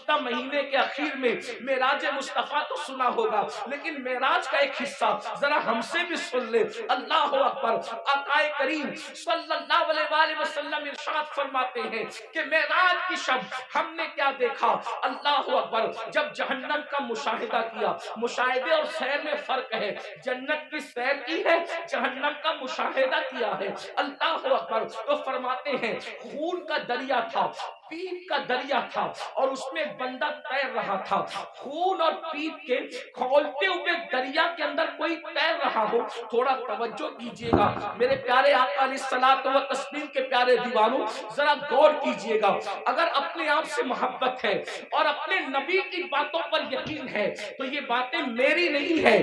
گزشتہ مہینے کے اخیر میں معراج مصطفیٰ تو سنا ہوگا، لیکن معراج کا ایک حصہ ذرا ہم سے بھی سن لے۔ اللہ اکبر۔ آقا کریم صلی اللہ علیہ وآلہ وسلم ارشاد فرماتے ہیں کہ معراج کی شب ہم نے کیا دیکھا؟ اللہ اکبر۔ جب جہنم کا مشاہدہ کیا، مشاہدے اور سیر میں فرق ہے، جنت کی سیر کی ہے، جہنم کا مشاہدہ کیا ہے۔ اللہ اکبر۔ تو فرماتے ہیں خون کا دریا تھا، پیپ کا دریا تھا، اور اس میں بندہ تیر رہا تھا۔ خون اور پیپ کے کھولتے ہوئے دریا کے اندر کوئی تیر رہا ہو، تھوڑا توجہ کیجئے گا میرے پیارے آقا علیہ الصلوۃ والتسلیم کے پیارے دیوانوں، ذرا غور کیجئے گا۔ اگر اپنے آپ سے محبت ہے اور اپنے نبی کی باتوں پر یقین ہے تو یہ باتیں میری نہیں ہے،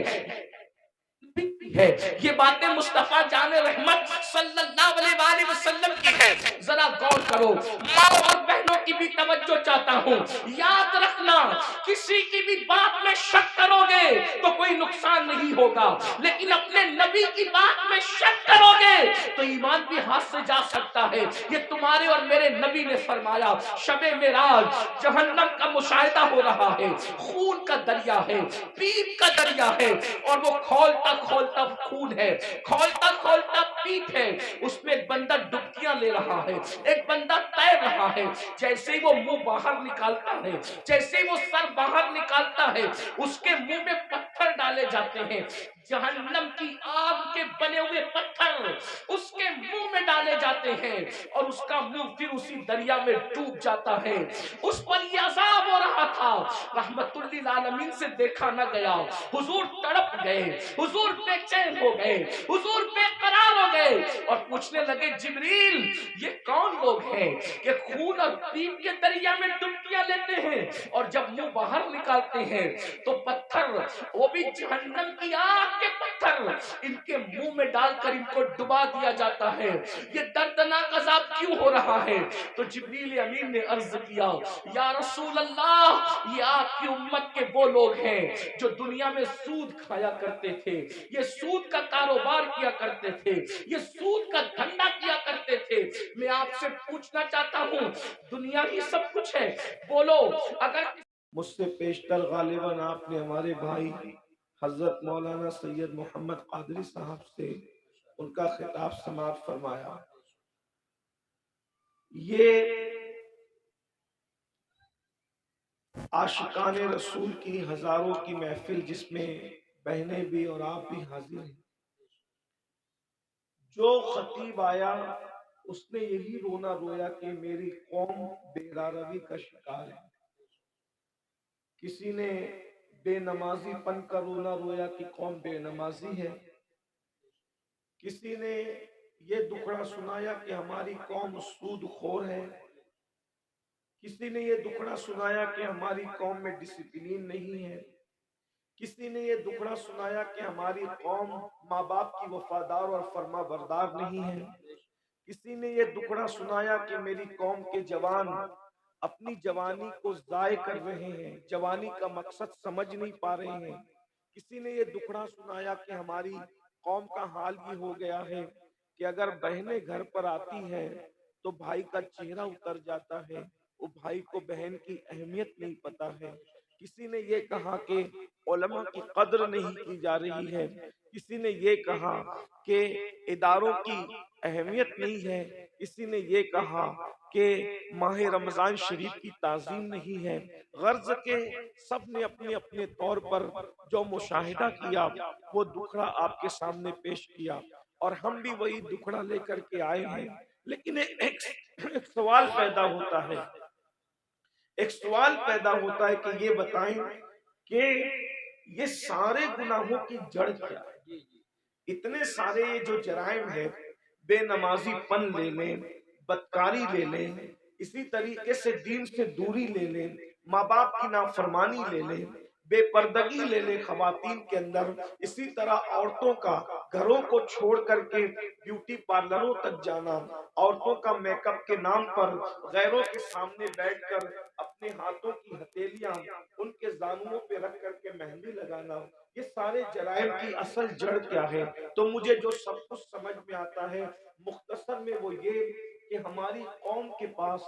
یہ باتیں مصطفیٰ جان رحمت صلی اللہ علیہ وآلہ وسلم کی ہے۔ ذرا غور کرو، ماں اور بہنوں کی بھی توجہ چاہتا ہوں، یاد رکھنا کسی کی بھی بات میں شک کرو گے تو کوئی نقصان نہیں ہوگا، لیکن اپنے نبی کی بات میں شک کرو گے تو ایمان بھی ہاتھ سے جا سکتا ہے۔ یہ تمہارے اور میرے نبی نے فرمایا شب معراج جہنم کا مشاہدہ ہو رہا ہے، خون کا دریا ہے، پیپ کا دریا ہے، اور وہ کھولتا کھولتا خون ہے، کھولتا کھولتا پیپ ہے، اس میں ایک بندہ ڈبکیاں لے رہا ہے، ایک بندہ تیر رہا ہے۔ جیسے ہی وہ منہ باہر نکالتا ہے، جیسے ہی وہ سر باہر نکالتا ہے، اس کے منہ میں پتھر ڈالے جاتے ہیں، جہنم کی آگ کے بنے ہوئے پتھر اس کے منہ میں ڈالے جاتے ہیں، اور اس کا منہ پھر اسی دریا میں ڈوب جاتا ہے۔ اس پر یہ عذاب ہو رہا تھا، رحمت للعالمین سے دیکھا نہ گیا، حضور تڑپ گئے، حضور بے چین ہو گئے، حضور بے قرار ہو گئے، اور پوچھنے لگے جبریل یہ کون لوگ ہیں کہ خون اور پیپ کے دریا میں ڈبکیاں لیتے ہیں اور جب منہ باہر نکالتے ہیں تو پتھر، وہ بھی جہنم کی آگ کے پتھر، ان کے منہ میں ڈال کر ان کو ڈبا دیا جاتا ہے، یہ دردناک عذاب کیوں ہو رہا ہے؟ تو جبریل امین نے عرض کیا یا رسول اللہ یہ آپ کی امت کے وہ لوگ ہیں جو دنیا میں سود کھایا کرتے تھے، یہ سود کا کاروبار کیا کرتے تھے، یہ سود کا دھندا کیا کرتے تھے۔ میں آپ سے پوچھنا چاہتا ہوں دنیا ہی سب کچھ ہے، بولو اگر مجھ سے پیشتر غالباً آپ نے ہمارے بھائی حضرت مولانا سید محمد قادری صاحب سے ان کا خطاب سماعت فرمایا۔ یہ عاشقان رسول کی ہزاروں کی محفل جس میں بہنیں بھی اور آپ بھی حاضر ہیں، جو خطیب آیا اس نے یہی رونا رویا کہ میری قوم بے راروی کا شکار ہے۔ کسی نے بے نمازی پن کا رونا رویا کہ قوم بے نمازی ہے، کسی نے یہ دکھڑا سنایا کہ ہماری قوم سود خور ہے، کسی نے یہ دکھڑا سنایا کہ ہماری قوم میں ڈسپلین نہیں ہے، کسی نے یہ دکھڑا سنایا کہ ہماری قوم ماں باپ کی وفادار اور فرما بردار نہیں ہے، کسی نے یہ دکھڑا سنایا کہ میری قوم کے جوان اپنی جوانی کو ضائع کر رہے ہیں، جوانی کا مقصد سمجھ نہیں پا رہے ہیں، کسی نے یہ دکھڑا سنایا کہ ہماری قوم کا حال یہ ہو گیا ہے کہ اگر بہنیں گھر پر آتی ہیں تو بھائی کا چہرہ اتر جاتا ہے، وہ بھائی کو بہن کی اہمیت نہیں پتا ہے، کسی نے یہ کہا کہ علماء کی قدر نہیں کی جا رہی ہے، کسی نے یہ کہا کہ اداروں کی اہمیت نہیں ہے، کسی نے یہ کہا کہ ماہ رمضان شریف کی تعظیم نہیں ہے۔ غرض کے سب نے اپنے اپنے طور پر جو مشاہدہ کیا وہ دکھڑا آپ کے سامنے پیش کیا، اور ہم بھی وہی دکھڑا لے کر کے آئے ہیں، لیکن ایک سوال پیدا ہوتا ہے، ایک سوال پیدا ہوتا ہے کہ یہ بتائیں کہ یہ سارے گناہوں کی جڑ کیا ہے؟ اتنے سارے یہ جو جرائم ہے، بے نمازی پن لے لیں، بدکاری لے لیں، اسی طریقے سے دین سے دوری لے لیں، ماں باپ کی نافرمانی لے لیں، بے پردگی لے لیں خواتین کے اندر، اسی طرح عورتوں کا گھروں کو چھوڑ کر کے بیوٹی پارلروں تک جانا، عورتوں کا میک اپ کے نام پر غیروں کے سامنے بیٹھ کر اپنے ہاتھوں کی ہتھیلیاں ان کے زانوؤں پہ رکھ کر کے مہندی لگانا، یہ سارے جرائم کی اصل جڑ کیا ہے؟ تو مجھے جو سب کچھ سمجھ میں آتا ہے مختصر میں وہ یہ کہ ہماری قوم کے پاس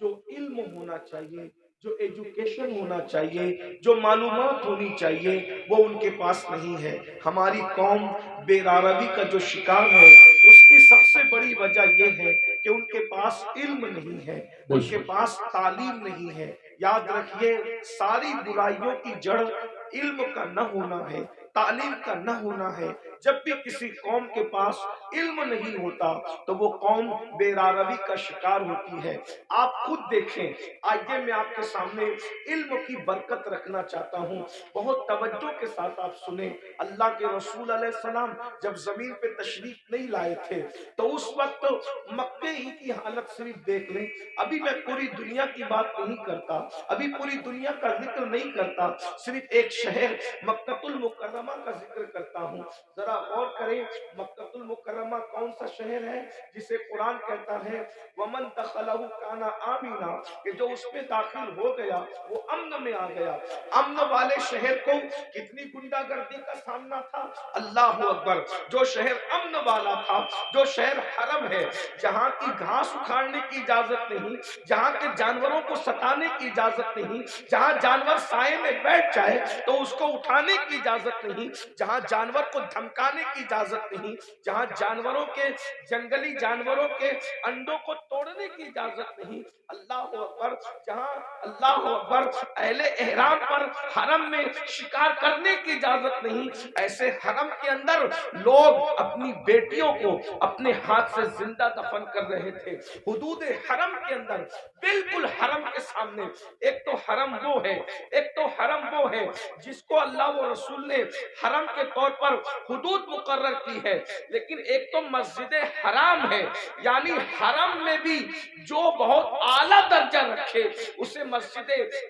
جو علم ہونا چاہیے، जो एजुकेशन होना चाहिए, जो मालूमात होनी चाहिए, वो उनके पास नहीं है। हमारी कौम बेरारवी का जो शिकार है, उसकी सबसे बड़ी वजह यह है कि उनके पास इल्म नहीं है, उनके पास तालीम नहीं है। याद रखिए, सारी बुराइयों की जड़ इल्म का न होना है, तालीम का न होना है। जब भी किसी कौम के पास इल्म नहीं होता तो वो कौम बेरारवी का शिकार होती है। आप खुद देखें। आइए मैं आपके सामने इल्म की बरकत रखना चाहता हूँ, बहुत तवज्जो के साथ आप सुने। अल्लाह के रसूल अलैहिस्सलाम जब जमीन पे तशरीफ नहीं लाए थे तो उस वक्त मक्के ही की हालत सिर्फ देख लें। अभी मैं पूरी दुनिया की बात नहीं करता, अभी पूरी दुनिया का जिक्र नहीं करता, सिर्फ एक शहर मक्कतुल मुकर्रमा का जिक्र करता हूँ। जरा गौर करें, मक्कतुल मुकर्रमा कौन सा शहर है जिसे कुरान कहता है वमन दखलहु काना आमीना, कि जो उसमें दाखिल हो गया वो अम्न में आ गया। अम्न वाले शहर को कितनी गुंडागर्दी का सामना था, अल्लाह अकबर। जो शहर अम्न वाला था, जो शहर हरम है, जहाँ की घास उखाड़ने की इजाजत नहीं, जहाँ के जानवरों को सताने की इजाजत नहीं, जहाँ जानवर साए में बैठ जाए तो उसको उठाने की इजाजत नहीं, जहाँ जानवर को धमकाने की इजाजत नहीं, जहाँ जानवरों के जंगली जानवरों के अंडों को तोड़ने की इजाजत नहीं, अल्लाह अकबर। जहाँ अल्लाह अकबर अहले एहराम पर हरम में शिकार करने की इजाजत नहीं, ऐसे हरम के अंदर लोग अपनी बेटियों को अपने हाथ से जिंदा दफन कर रहे थे। हुदूद हरम के अंदर, बिल्कुल हरम के सामने। एक तो हरम वो है, एक तो हरम वो है जिसको अल्लाह व रसूल ने हरम के तौर पर हुदूद मुकर्रर की है, लेकिन एक तो मस्जिद हराम है, यानी हरम में भी जो बहुत आला दर्जा रखे उसे मस्जिद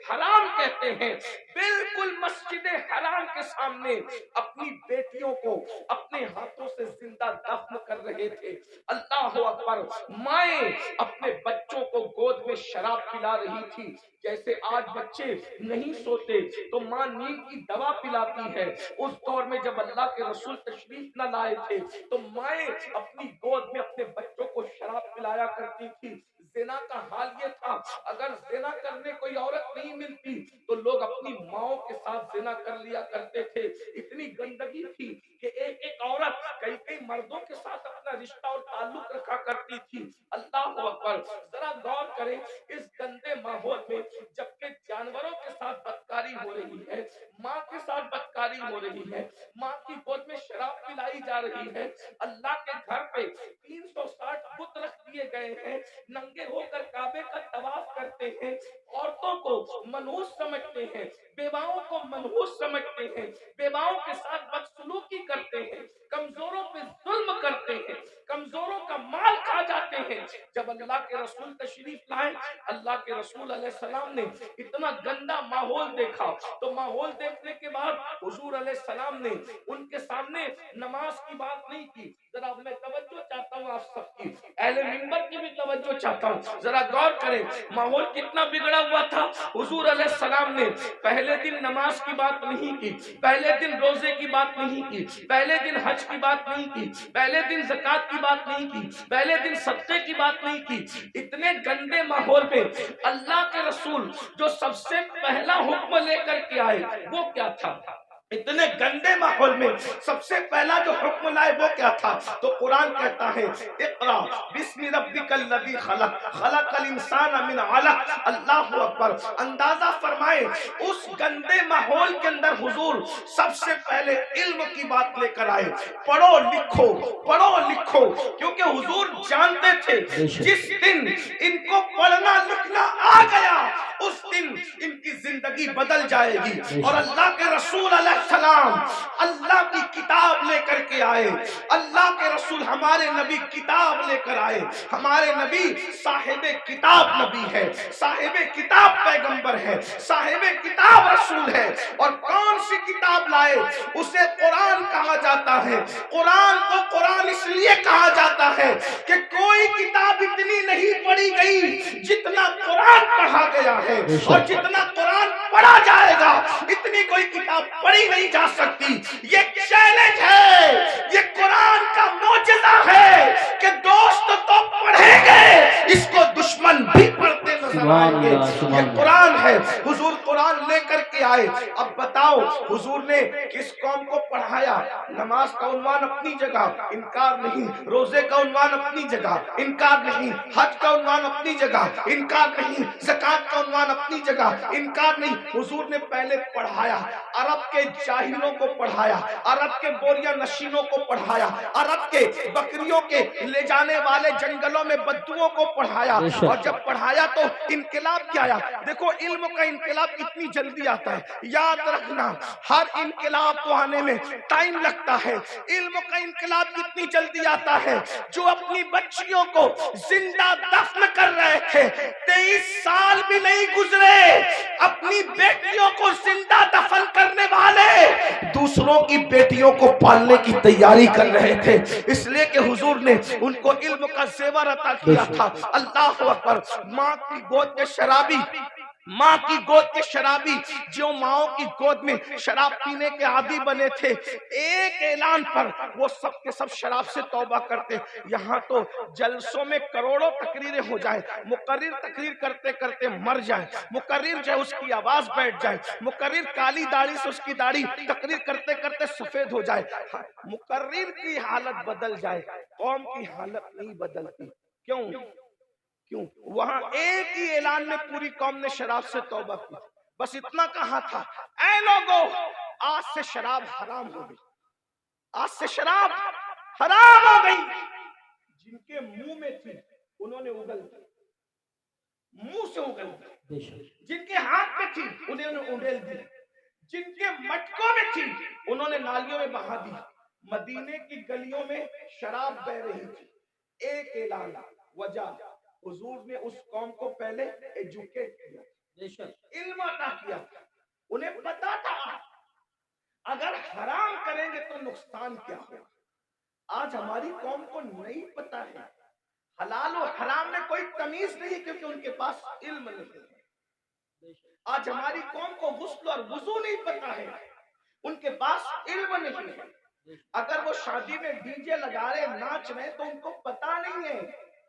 हराम कहते हैं। बिल्कुल मस्जिद हराम के सामने अपनी बेटियों को अपने हाथों से जिंदा दफन कर रहे थे। अल्लाह अकबर। माएं अपने बच्चों को गोद में शराब पिला रही थी। जैसे आज बच्चे नहीं सोते तो माँ नींद की दवा पिलाती है, उस दौर में जब अल्लाह के रसूल तशरीफ न लाए थे तो माएं अपनी गोद में अपने बच्चों को शराब पिलाया करती थी। ज़िना का हाल ये था, अगर ज़िना करने कोई औरत नहीं मिलती तो लोग अपनी माओं के साथ ज़िना कर लिया करते थे। इतनी गंदगी थी कि एक एक औरत कई कई मर्दों के साथ अपना रिश्ता और ताल्लुक रखा करती थी। अल्लाह अकबर। जरा गौर करें, इस गंदे माहौल में जबकि जानवरों के साथ बदकारी हो रही है, माँ के साथ बदकारी हो रही है, माँ की गोद में शराब पिलाई जा रही है, अल्लाह के घर पे 360 बुत रख दिए गए हैं, नंगे होकर काबे का तवाफ करते हैं, औरतों को मनहूस समझते हैं, बेवाओं को मनहूस समझते हैं, बेवाओं के साथ बदसलूकी करते हैं, कमजोरों पे जुल्म करते हैं, कमजोरों का माल खा जाते हैं। जब अल्लाह के रसूल तशरीफ लाए, अल्लाह के रसूल अलैहिस्सलाम ने इतना गंदा माहौल देखा तो माहौल देखने के बाद हुजूर अलैहिस्सलाम ने उनके सामने नमाज की बात नहीं की। जरा मैं तवज्जो चाहता हूँ आप सबकी, अहले मिंबर की भी तवज्जो चाहता हूँ। जरा गौर करें, माहौल कितना बिगड़ा हुआ था। हुजूर अलैहिस्सलाम ने पहले दिन नमाज की बात नहीं की, पहले दिन रोजे की बात नहीं की, पहले दिन हज की बात नहीं की, पहले दिन ज़कात की बात नहीं की, पहले दिन सदक़े की बात नहीं की। इतने गंदे माहौल में अल्लाह के रसूल जो सबसे पहला हुक्म लेकर के आए वो क्या था? इतने गंदे माहौल में सबसे पहला जो हुक्म लाए वो क्या था? तो कुरान कहता है इक़रा बिस्मि रब्बिकल लज़ी खलक़ खलक़ल इंसाना मिन अलक़। अल्लाह अकबर। अंदाजा फरमाए, उस गंदे माहौल के अंदर हुजूर सबसे पहले इल्म की बात लेकर आए। पढ़ो लिखो, पढ़ो लिखो, क्योंकि हुजूर जानते थे जिस दिन इनको पढ़ना लिखना आ गया उस दिन इनकी जिंदगी बदल जाएगी। और अल्लाह के रसूल अलैहिस्सलाम अल्लाह की किताब लेकर के आए। अल्लाह के रसूल हमारे नबी किताब लेकर आए। हमारे नबी साहिबे किताब नबी है, साहिबे किताब पैगंबर है, साहिबे किताब रसूल है। और कौन सी किताब लाए? उसे कुरान कहा जाता है। कुरान को कुरान इसलिए कहा जाता है कि कोई किताब इतनी नहीं पढ़ी गई जितना कुरान पढ़ा गया है, और जितना कुरान पढ़ा जाएगा इतनी कोई किताब पढ़ी नहीं जा सकती। ये चैलेंज है, ये कुरान का मौजज़ा है कि दोस्त तो पढ़ेंगे, इसको दुश्मन भी पढ़ते नजर नजर आएंगे। ये कुरान है, हुजूर कुरान लेकर के आए। अब बताओ हुजूर ने किस कौम को पढ़ाया? नमाज का उन्वान अपनी जगह, इनकार नहीं। रोजे का उन्वान अपनी जगह, इनकार नहीं। हज का उन्वान अपनी जगह, इनकार नहीं। ज़कात का उन्वान अपनी जगह, इनकार नहीं। हुजूर ने पहले पढ़ाया, अरब के जाहिलों को पढ़ाया, अरब के बोरिया नशीनों को पढ़ाया, अरब के बकरियों के ले जाने वाले जंगलों में बद्दुओं को पढ़ाया। और जब पढ़ाया तो इनकलाब क्या आया? देखो इल्म का इनकलाब कितनी जल्दी आता है। याद रखना, हर इनकलाब को आने में टाइम लगता है। इल्म का इनकलाब कितनी जल्दी आता है। जो अपनी बच्चियों को जिंदा दफन कर रहे थे, 23 साल भी नहीं गुजरे, अपनी बेटियों को जिंदा दफन करने वाले दूसरों की बेटियों को पालने की तैयारी कर रहे थे। इसलिए कि हुजूर ने उनको इल्म का जेवर अता किया था। अल्लाह अकबर। माँ की गोद के शराबी, माँ की गोद के शराबी जो माओ की गोद में शराब पीने के आदी बने थे, एक ऐलान पर वो सब के सब शराब से तौबा करते। यहाँ तो जलसों में करोड़ों तकरीरें हो जाए, मुकर्रिर तकरीर करते करते मर जाए, मुकर्रिर जो उसकी आवाज बैठ जाए, मुकर्रिर काली दाढ़ी से उसकी दाढ़ी तकरीर करते करते सफेद हो जाए, मुकर्रिर की हालत बदल जाए, कौम की हालत नहीं बदलती। क्यों? वहां एक ही ऐलान में पूरी कौम ने शराब से तौबा की। बस इतना कहा था, ऐ लोगों, आज से शराब हराम हो गई, आज से शराब हराम हो गई। जिनके मुंह में थी उन्होंने उगल दी, मुंह से उगल दी। जिनके हाथ में थी उन्होंने उड़ेल दी, जिनके मटकों में थी उन्होंने नालियों में बहा दी। मदीने की गलियों में शराब बह रही थी। एक ऐलान, वजह, हुजूर ने उस कौम को पहले एजुकेट किया, इल्म अता किया। उन्हें पता था अगर हराम करेंगे तो नुकसान क्या होगा। आज हमारी कौम को नहीं पता है, हलाल और हराम में कोई तमीज नहीं, क्योंकि उनके पास इल्म नहीं है। आज हमारी कौम को गुस्ल और वुजू नहीं पता है, उनके पास इल्म नहीं है। अगर वो शादी में डीजे लगा रहे, नाच रहे, तो उनको पता नहीं है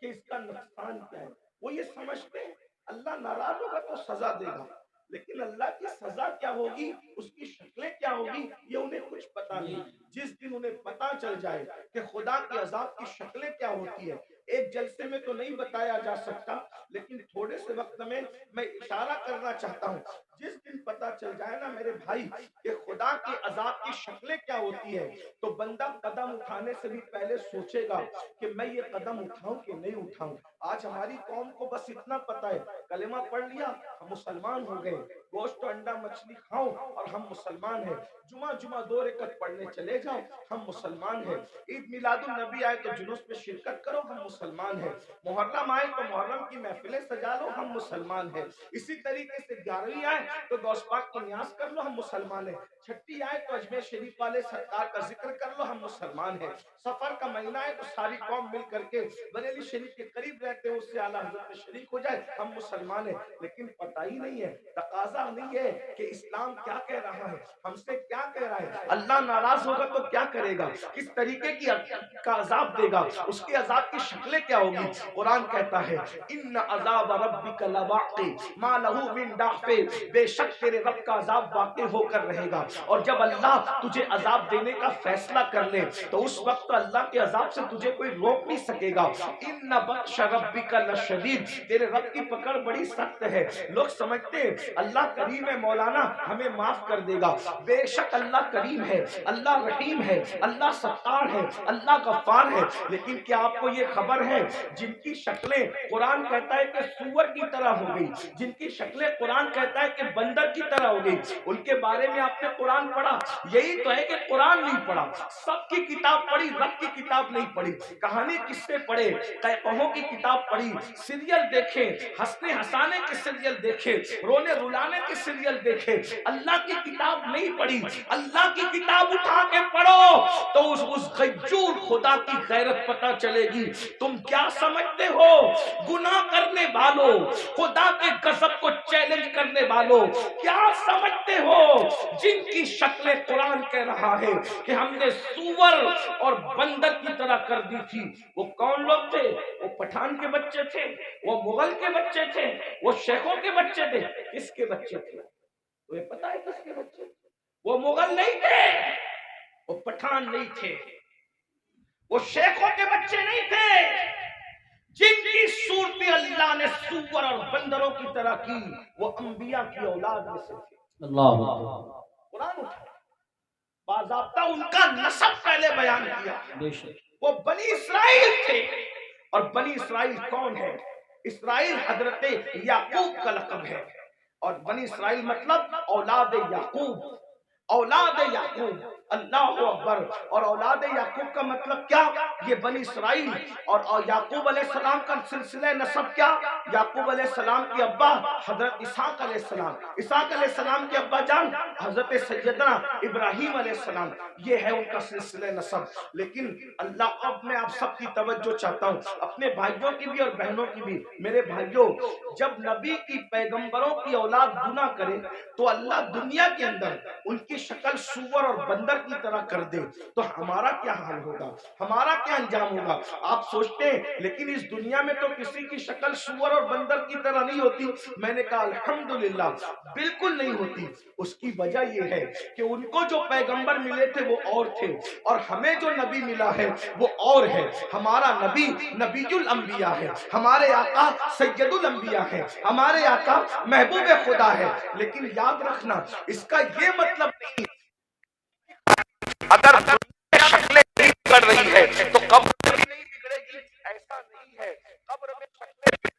कि इसका नुकसान क्या है। वो ये समझते हैं अल्लाह नाराज होगा तो सजा देगा, लेकिन अल्लाह की सजा क्या होगी, उसकी शक्लें क्या होगी, ये उन्हें कुछ पता नहीं। जिस दिन उन्हें पता चल जाए कि खुदा के अजाब की शक्लें क्या होती है, एक जलसे में तो नहीं बताया जा सकता, लेकिन थोड़े से वक्त में मैं इशारा करना चाहता हूँ। जिस दिन पता चल जाए ना मेरे भाई कि खुदा के अजाब की शक्लें क्या होती है, तो बंदा कदम उठाने से भी पहले सोचेगा कि मैं ये कदम उठाऊं कि नहीं उठाऊं। आज हमारी कौम को बस इतना पता है, कलेमा पढ़ लिया हम मुसलमान हो गए, गोश्त अंडा मछली खाओ और हम मुसलमान हैं, जुमा जुमा 2 रकअत पढ़ने चले जाओ हम मुसलमान हैं, ईद मिलादुन नबी आए तो जुलूस में शिरकत करो हम मुसलमान हैं, मुहर्रम आए तो मुहर्रम की महफिलें सजा लो हम मुसलमान हैं। इसी तरीके से 11वीं आए तो गौस पाक की न्यास कर लो हम मुसलमान हैं, छठी आए तो अजमेर शरीफ वाले सरकार का जिक्र कर लो हम मुसलमान हैं, सफर का महीना है तो सारी कौम मिल करके बरेली शरीफ के करीब रहते हैं उससे आला हजरत में शरीक हो जाए हम मुसलमान हैं। लेकिन पता ही नहीं है, तकाजा नहीं है कि इस्लाम क्या कह रहा है, हमसे क्या कह रहा है, अल्लाह नाराज होगा तो क्या करेगा, किस तरीके की का अजाब देगा, उसके अजाब की शक्लें क्या होगी। कुरान कहता है इन्न अजाब रब्बिका लवाक़ि मा लहू मिन दाफ़े, बेशक तेरे रब का अजाब वाक़ई होकर रहेगा। और जब अल्लाह तुझे अजाब देने का फैसला कर ले तो उस वक्त अल्लाह के अजाब से तुझे कोई रोक नहीं सकेगा। इन्न बत्श रब्बिका लशदीद, तेरे रब की पकड़ बड़ी सख्त है। लोग समझते हैं अल्लाह करीम है, मौलाना हमें माफ कर देगा। बेशक अल्लाह करीम है, अल्लाह रहीम है, अल्लाह सत्तार है, अल्लाह गफ्फार है। लेकिन क्या आपको ये खबर है जिनकी शक्लें कुरान कहता है कि सूअर की तरह हो गई, जिनकी शक्लें कुरान कहता है कि बंदर की तरह हो गई, उनके बारे में आपने कुरान पढ़ा? यही तो है कि कुरान नहीं पढ़ा, सबकी किताब पढ़ी, रब की किताब नहीं पढ़ी। कहानी किससे पढ़े? कहकों की किताब पढ़ी, सीरियल देखे, हंसने हंसाने के सीरियल देखे, रोने रुलाने के सीरियल देखे, अल्लाह की किताब नहीं पढ़ी। अल्लाह की किताब उठा के पढ़ो तो उस गैजूर खुदा की गैरत पता चलेगी। तुम क्या समझते हो? गुनाह करने वालों, खुदा के गजब को चैलेंज करने वालों, کیا سمجھتے ہو جن کی شکلیں قرآن کہہ رہا ہے کہ ہم نے سور اور بندر کی طرح کر دی تھی، وہ کون لوگ تھے؟ وہ پٹھان کے بچے تھے، وہ مغل کے بچے تھے، وہ شیخوں کے بچے تھے؟ کس کے بچے تھے؟ تمہیں پتا ہے کس کے بچے تھے؟ وہ مغل نہیں تھے، وہ پٹھان نہیں تھے، وہ شیخوں کے بچے نہیں تھے، جن کی صورتیں اللہ نے سور اور بندروں کی طرح کی وہ انبیاء کی اولاد میں سے تھے۔ اللہ قرآن اٹھا باضابطہ ان کا نسب پہلے بیان کیا، بے شک وہ بنی اسرائیل تھے۔ اور بنی اسرائیل کون ہے؟ اسرائیل حضرت یعقوب کا لقب ہے، اور بنی اسرائیل مطلب اولاد یعقوب، اولاد یعقوب، اللہ اکبر۔ اور اولاد یعقوب کا مطلب کیا؟ یہ بنی اسرائیل اور یعقوب علیہ السلام کا سلسلہ نسب کیا؟ یعقوب علیہ السلام کے ابا حضرت اسحاق علیہ السلام، اسحاق علیہ السلام کے ابا جان حضرت سیدنا ابراہیم علیہ السلام، یہ ہے ان کا سلسلہ نسب۔ لیکن اللہ، اب میں آپ سب کی توجہ چاہتا ہوں، اپنے بھائیوں کی بھی اور بہنوں کی بھی۔ میرے بھائیوں، جب نبی کی پیغمبروں کی اولاد گناہ کرے تو اللہ دنیا کے اندر ان کی شکل سور اور بندر کی طرح کر دے تو ہمارا کیا حال ہوگا، ہمارا کیا انجام ہوگا؟ آپ سوچتے ہیں لیکن اس دنیا میں تو کسی کی شکل سور اور بندر کی طرح نہیں ہوتی۔ میں نے کہا الحمدللہ بالکل نہیں ہوتی۔ اس کی وجہ یہ ہے کہ ان کو جو پیغمبر ملے تھے وہ اور تھے، اور ہمیں جو نبی ملا ہے وہ اور ہے۔ ہمارا نبی نبی الانبیاء ہے، ہمارے آقا سید الانبیاء ہے، ہمارے آقا محبوب خدا ہے۔ لیکن یاد رکھنا، اس کا یہ مطلب نہیں اگر شکلیں نہیں بگڑ رہی ہے تو قبر بھی نہیں بگڑے گی، ایسا نہیں ہے۔ قبر میں شکلیں،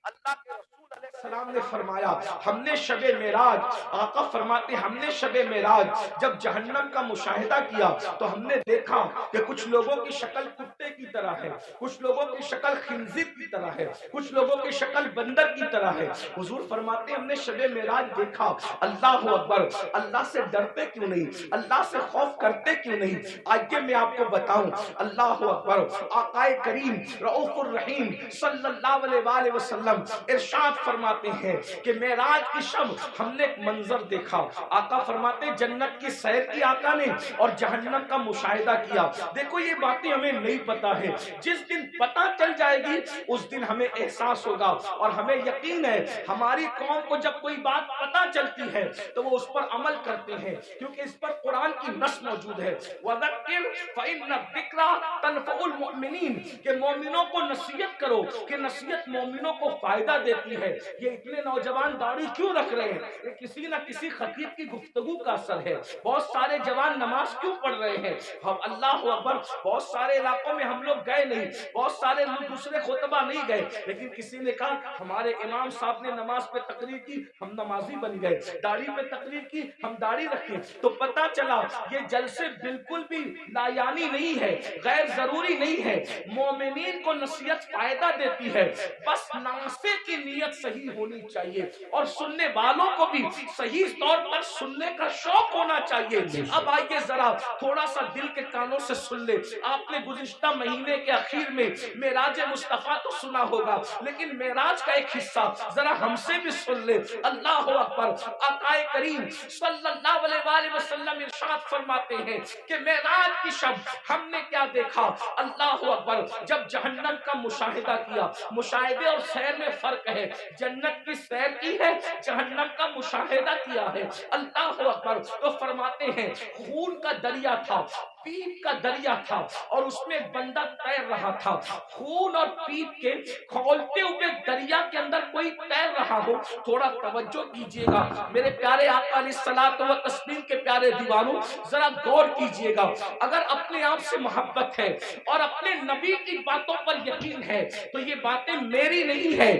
اللہ کے رسول علیہ السلام نے فرمایا ہم نے شب معراج، آقا فرماتے ہم نے شب معراج جب جہنم کا مشاہدہ کیا تو ہم نے دیکھا کہ کچھ لوگوں کی شکل کتے کی طرح ہے، کچھ لوگوں کی شکل خنزیر کی طرح ہے، کچھ لوگوں کی شکل بندر کی طرح ہے۔ حضور فرماتے ہم نے شب معراج دیکھا، اللہ اکبر، اللہ سے ڈرتے کیوں نہیں، اللہ سے خوف کرتے کیوں نہیں؟ آئیے میں آپ کو بتاؤں، اللہ اکبر، آقا کریم رؤوف الرحیم صلی اللہ علیہ وآلہ وسلم ارشاد فرماتے ہیں کہ معراج کی شب ہم نے ایک منظر دیکھا۔ آقا فرماتے جنت کی سیر کی آقا نے اور جہنم کا مشاہدہ کیا۔ دیکھو یہ باتیں ہمیں نہیں پتا ہے، جس دن پتا چل جائے گی اس دن ہمیں احساس ہوگا، اور ہمیں یقین ہے ہماری قوم کو جب کوئی بات پتا چلتی ہے تو وہ اس پر عمل کرتے ہیں، کیونکہ اس پر قرآن کی نص موجود ہے، وَذَكِّرْ فَإِنَّ الذِّكْرَىٰ تَنفَعُ الْمُؤْمِنِينَ، کہ مومنوں کو نصیحت کرو، کہ نصیحت مومنوں کو فائدہ دیتی ہے۔ یہ اتنے نوجوان داڑھی کیوں رکھ رہے ہیں؟ یہ کسی نہ کسی خطیب کی گفتگو کا اثر ہے۔ بہت سارے جوان نماز کیوں پڑھ رہے ہیں؟ ہم اللہ اکبر، بہت سارے علاقوں میں ہم لوگ گئے نہیں، بہت سارے لوگ دوسرے خطبہ نہیں گئے، لیکن کسی نے کہا ہمارے امام صاحب نے نماز پہ تقریر کی، ہم نمازی بن گئے، داڑھی پہ تقریر کی، ہم داڑھی رکھیں، تو پتہ چلا یہ جلسے بالکل بھی لایانی نہیں ہے، غیر ضروری نہیں ہے۔ مومنین کو نصیحت فائدہ دیتی ہے، بس ناصح کی نیت صحیح ہونی چاہیے، اور سننے والوں کو بھی صحیح طور پر سننے کا شوق ہونا چاہیے۔ اب آئیے ذرا تھوڑا سا دل کے کانوں سے سن لے۔ آپ نے گزشتہ مہینے کے اخیر میں معراج مصطفیٰ تو سنا ہوگا، لیکن معراج کا ایک حصہ ذرا ہم سے بھی سن لے۔ اللہ اکبر، آقا کریم صلی اللہ علیہ وآلہ وسلم ارشاد فرماتے ہیں کہ معراج کی شب ہم نے کیا دیکھا؟ اللہ اکبر، جب جہنم کا مشاہدہ کیا۔ مشاہدے اور سیر میں فرق ہے، جنت کی سیر کی ہے، جہنم کا مشاہدہ کیا ہے۔ اللہ اکبر، تو فرماتے ہیں خون کا دریا تھا، پیپ کا دریا تھا، اور اس میں بندہ تیر رہا تھا۔ خون اور پیپ کے کھولتے ہوئے دریا کے اندر کوئی تیر رہا ہو، تھوڑا توجہ کیجئے گا میرے پیارے آقا علیہ الصلوۃ والتسلیم کے پیارے دیوانوں، ذرا غور کیجئے گا۔ اگر اپنے آپ سے محبت ہے اور اپنے نبی کی باتوں پر یقین ہے تو یہ باتیں میری نہیں ہے،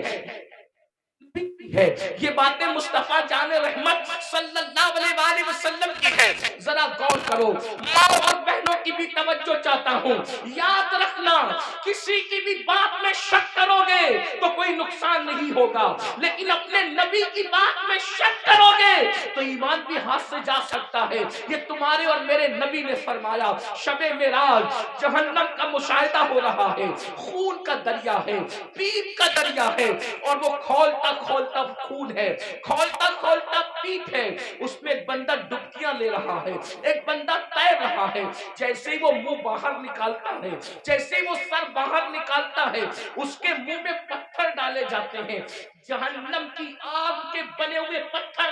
یہ باتیں مصطفیٰ جان رحمت صلی اللہ علیہ وآلہ وسلم کی ہے۔ ذرا غور کرو، ماں اور بہنوں کی بھی توجہ چاہتا ہوں، یاد رکھنا کسی کی بھی بات میں شک کرو گے تو کوئی نقصان نہیں ہوگا، لیکن اپنے نبی کی بات میں شک کرو گے تو तो ईमान भी हाथ से जा सकता है। ये तुम्हारे और मेरे नबी ने फरमाया। शबे मेराज जहन्नम का मुशाहिदा हो रहा है, खून का दरिया है, पीप का दरिया है, और वो खौलता खौलता खून है, खौलता खौलता पीप है। उसमें एक बंदा डुबकियां ले रहा है, एक बंदा तैर रहा है। जैसे ही वो मुंह बाहर निकालता है, जैसे ही वो सर बाहर निकालता है, उसके मुंह में पत्थर डाले जाते हैं। जहन्नम की आग के बने हुए पत्थर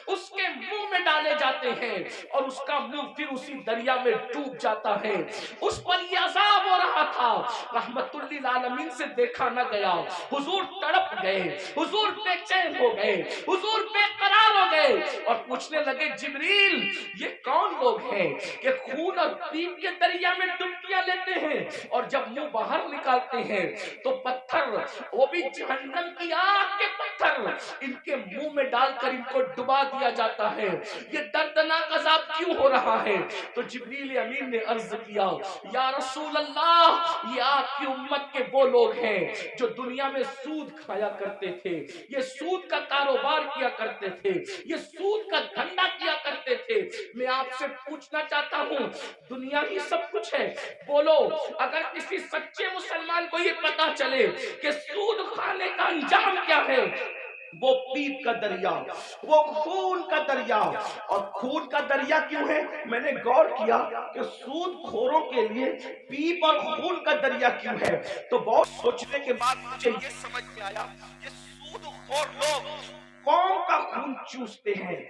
उसके मुंह में डाले जाते हैं, और उसका मुंह फिर उसी दरिया में डूब जाता है। उस पर ये अज़ाब हो रहा था, रहमतुल लिल आलमीन से देखा न गया। हुजूर तड़प गए, हुजूर बेचैन हो गए, हुजूर बेकरार हो गए, और पूछने लगे जिब्रील ये कौन लोग हैं कि खून और पीप के दरिया में डुबकियां लेते हैं, और जब मुंह बाहर निकालते हैं तो पत्थर, वो भी जहन्नम की आग के पत्थर, इनके मुंह में डालकर इनको डुबा दिया जाता है। ये दर्दनाक अज़ाब क्यों हो रहा है? तो जिब्रील अमीन ने अर्ज किया, या रसूल अल्लाह, ये आपकी उम्मत के वो लोग हैं जो दुनिया में सूद खाया करते थे, ये सूद का कारोबार किया करते थे, ये सूद का धंधा किया करते थे। मैं आपसे पूछना चाहता हूँ, दुनिया ही सब कुछ है? बोलो, अगर किसी सच्चे मुसलमान को ये पता चले कि सूद खाने का अंजाम क्या है, वो पीप का दरिया, वो खून का दरिया। और खून का दरिया क्यों है? मैंने गौर किया कि सूद खोरों के लिए पीप और खून का दरिया क्यों है। तो बहुत सोचने के बाद मुझे ये समझ में आया कि सूद खोर लोग कौम का खून चूसते हैं,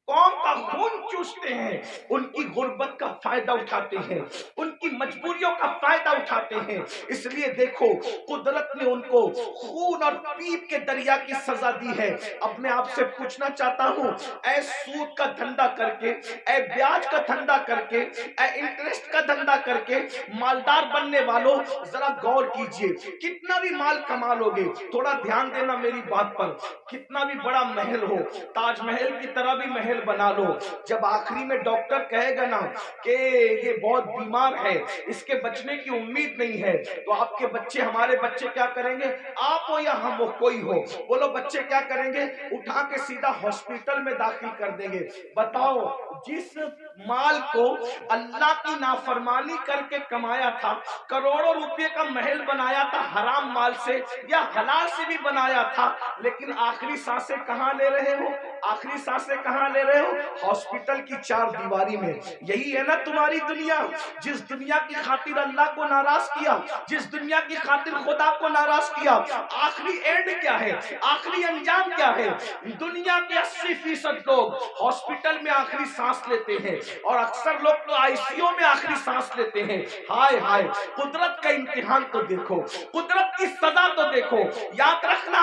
कौम का खून चूसते हैं, उनकी गुर्बत का फायदा उठाते हैं, उनकी मजबूरियों का फायदा उठाते हैं। इसलिए देखो, कुदरत ने उनको खून और पीप के दरिया की सजा दी है। अब मैं आपसे पूछना चाहता हूं, ऐ सूद का धंधा करके, ऐ ब्याज का धंधा करके, ऐ इंटरेस्ट का धंधा करके मालदार बनने वालों, जरा गौर कीजिए, कितना भी माल कमा लोगे, थोड़ा ध्यान देना मेरी बात पर, कितना भी बड़ा महल हो, ताजमहल की तरह भी महल बना लो, जब आखिरी में डॉक्टर कहेगा ना कि ये बहुत बीमार है, इसके बचने की उम्मीद नहीं है, तो आपके बच्चे, हमारे बच्चे क्या करेंगे? आप हो या हम हो, कोई हो, बोलो बच्चे क्या करेंगे? उठा के सीधा हॉस्पिटल में दाखिल कर देंगे। बताओ, जिस माल को अल्लाह की नाफरमानी करके कमाया था, करोड़ों रुपए का महल बनाया था, हराम माल से या हलाल से भी बनाया था, लेकिन आखिरी सांसें कहां ले रहे हो? आखिरी सांसें कहां ले रहे हो? हॉस्पिटल की चार दीवारी में। यही है ना तुम्हारी दुनिया, जिस दुनिया की खातिर अल्लाह को नाराज किया, जिस दुनिया की खातिर खुदा को नाराज किया, आखिरी एंड क्या है? आखिरी अंजाम क्या है? दुनिया के 80% लोग हॉस्पिटल में आखिरी सांस लेते हैं, और अक्सर लोग तो आईसीयू में आखिरी सांस लेते हैं। हाय हाय, कुदरत का इम्तिहान तो देखो, कुदरत की सजा तो देखो। याद रखना,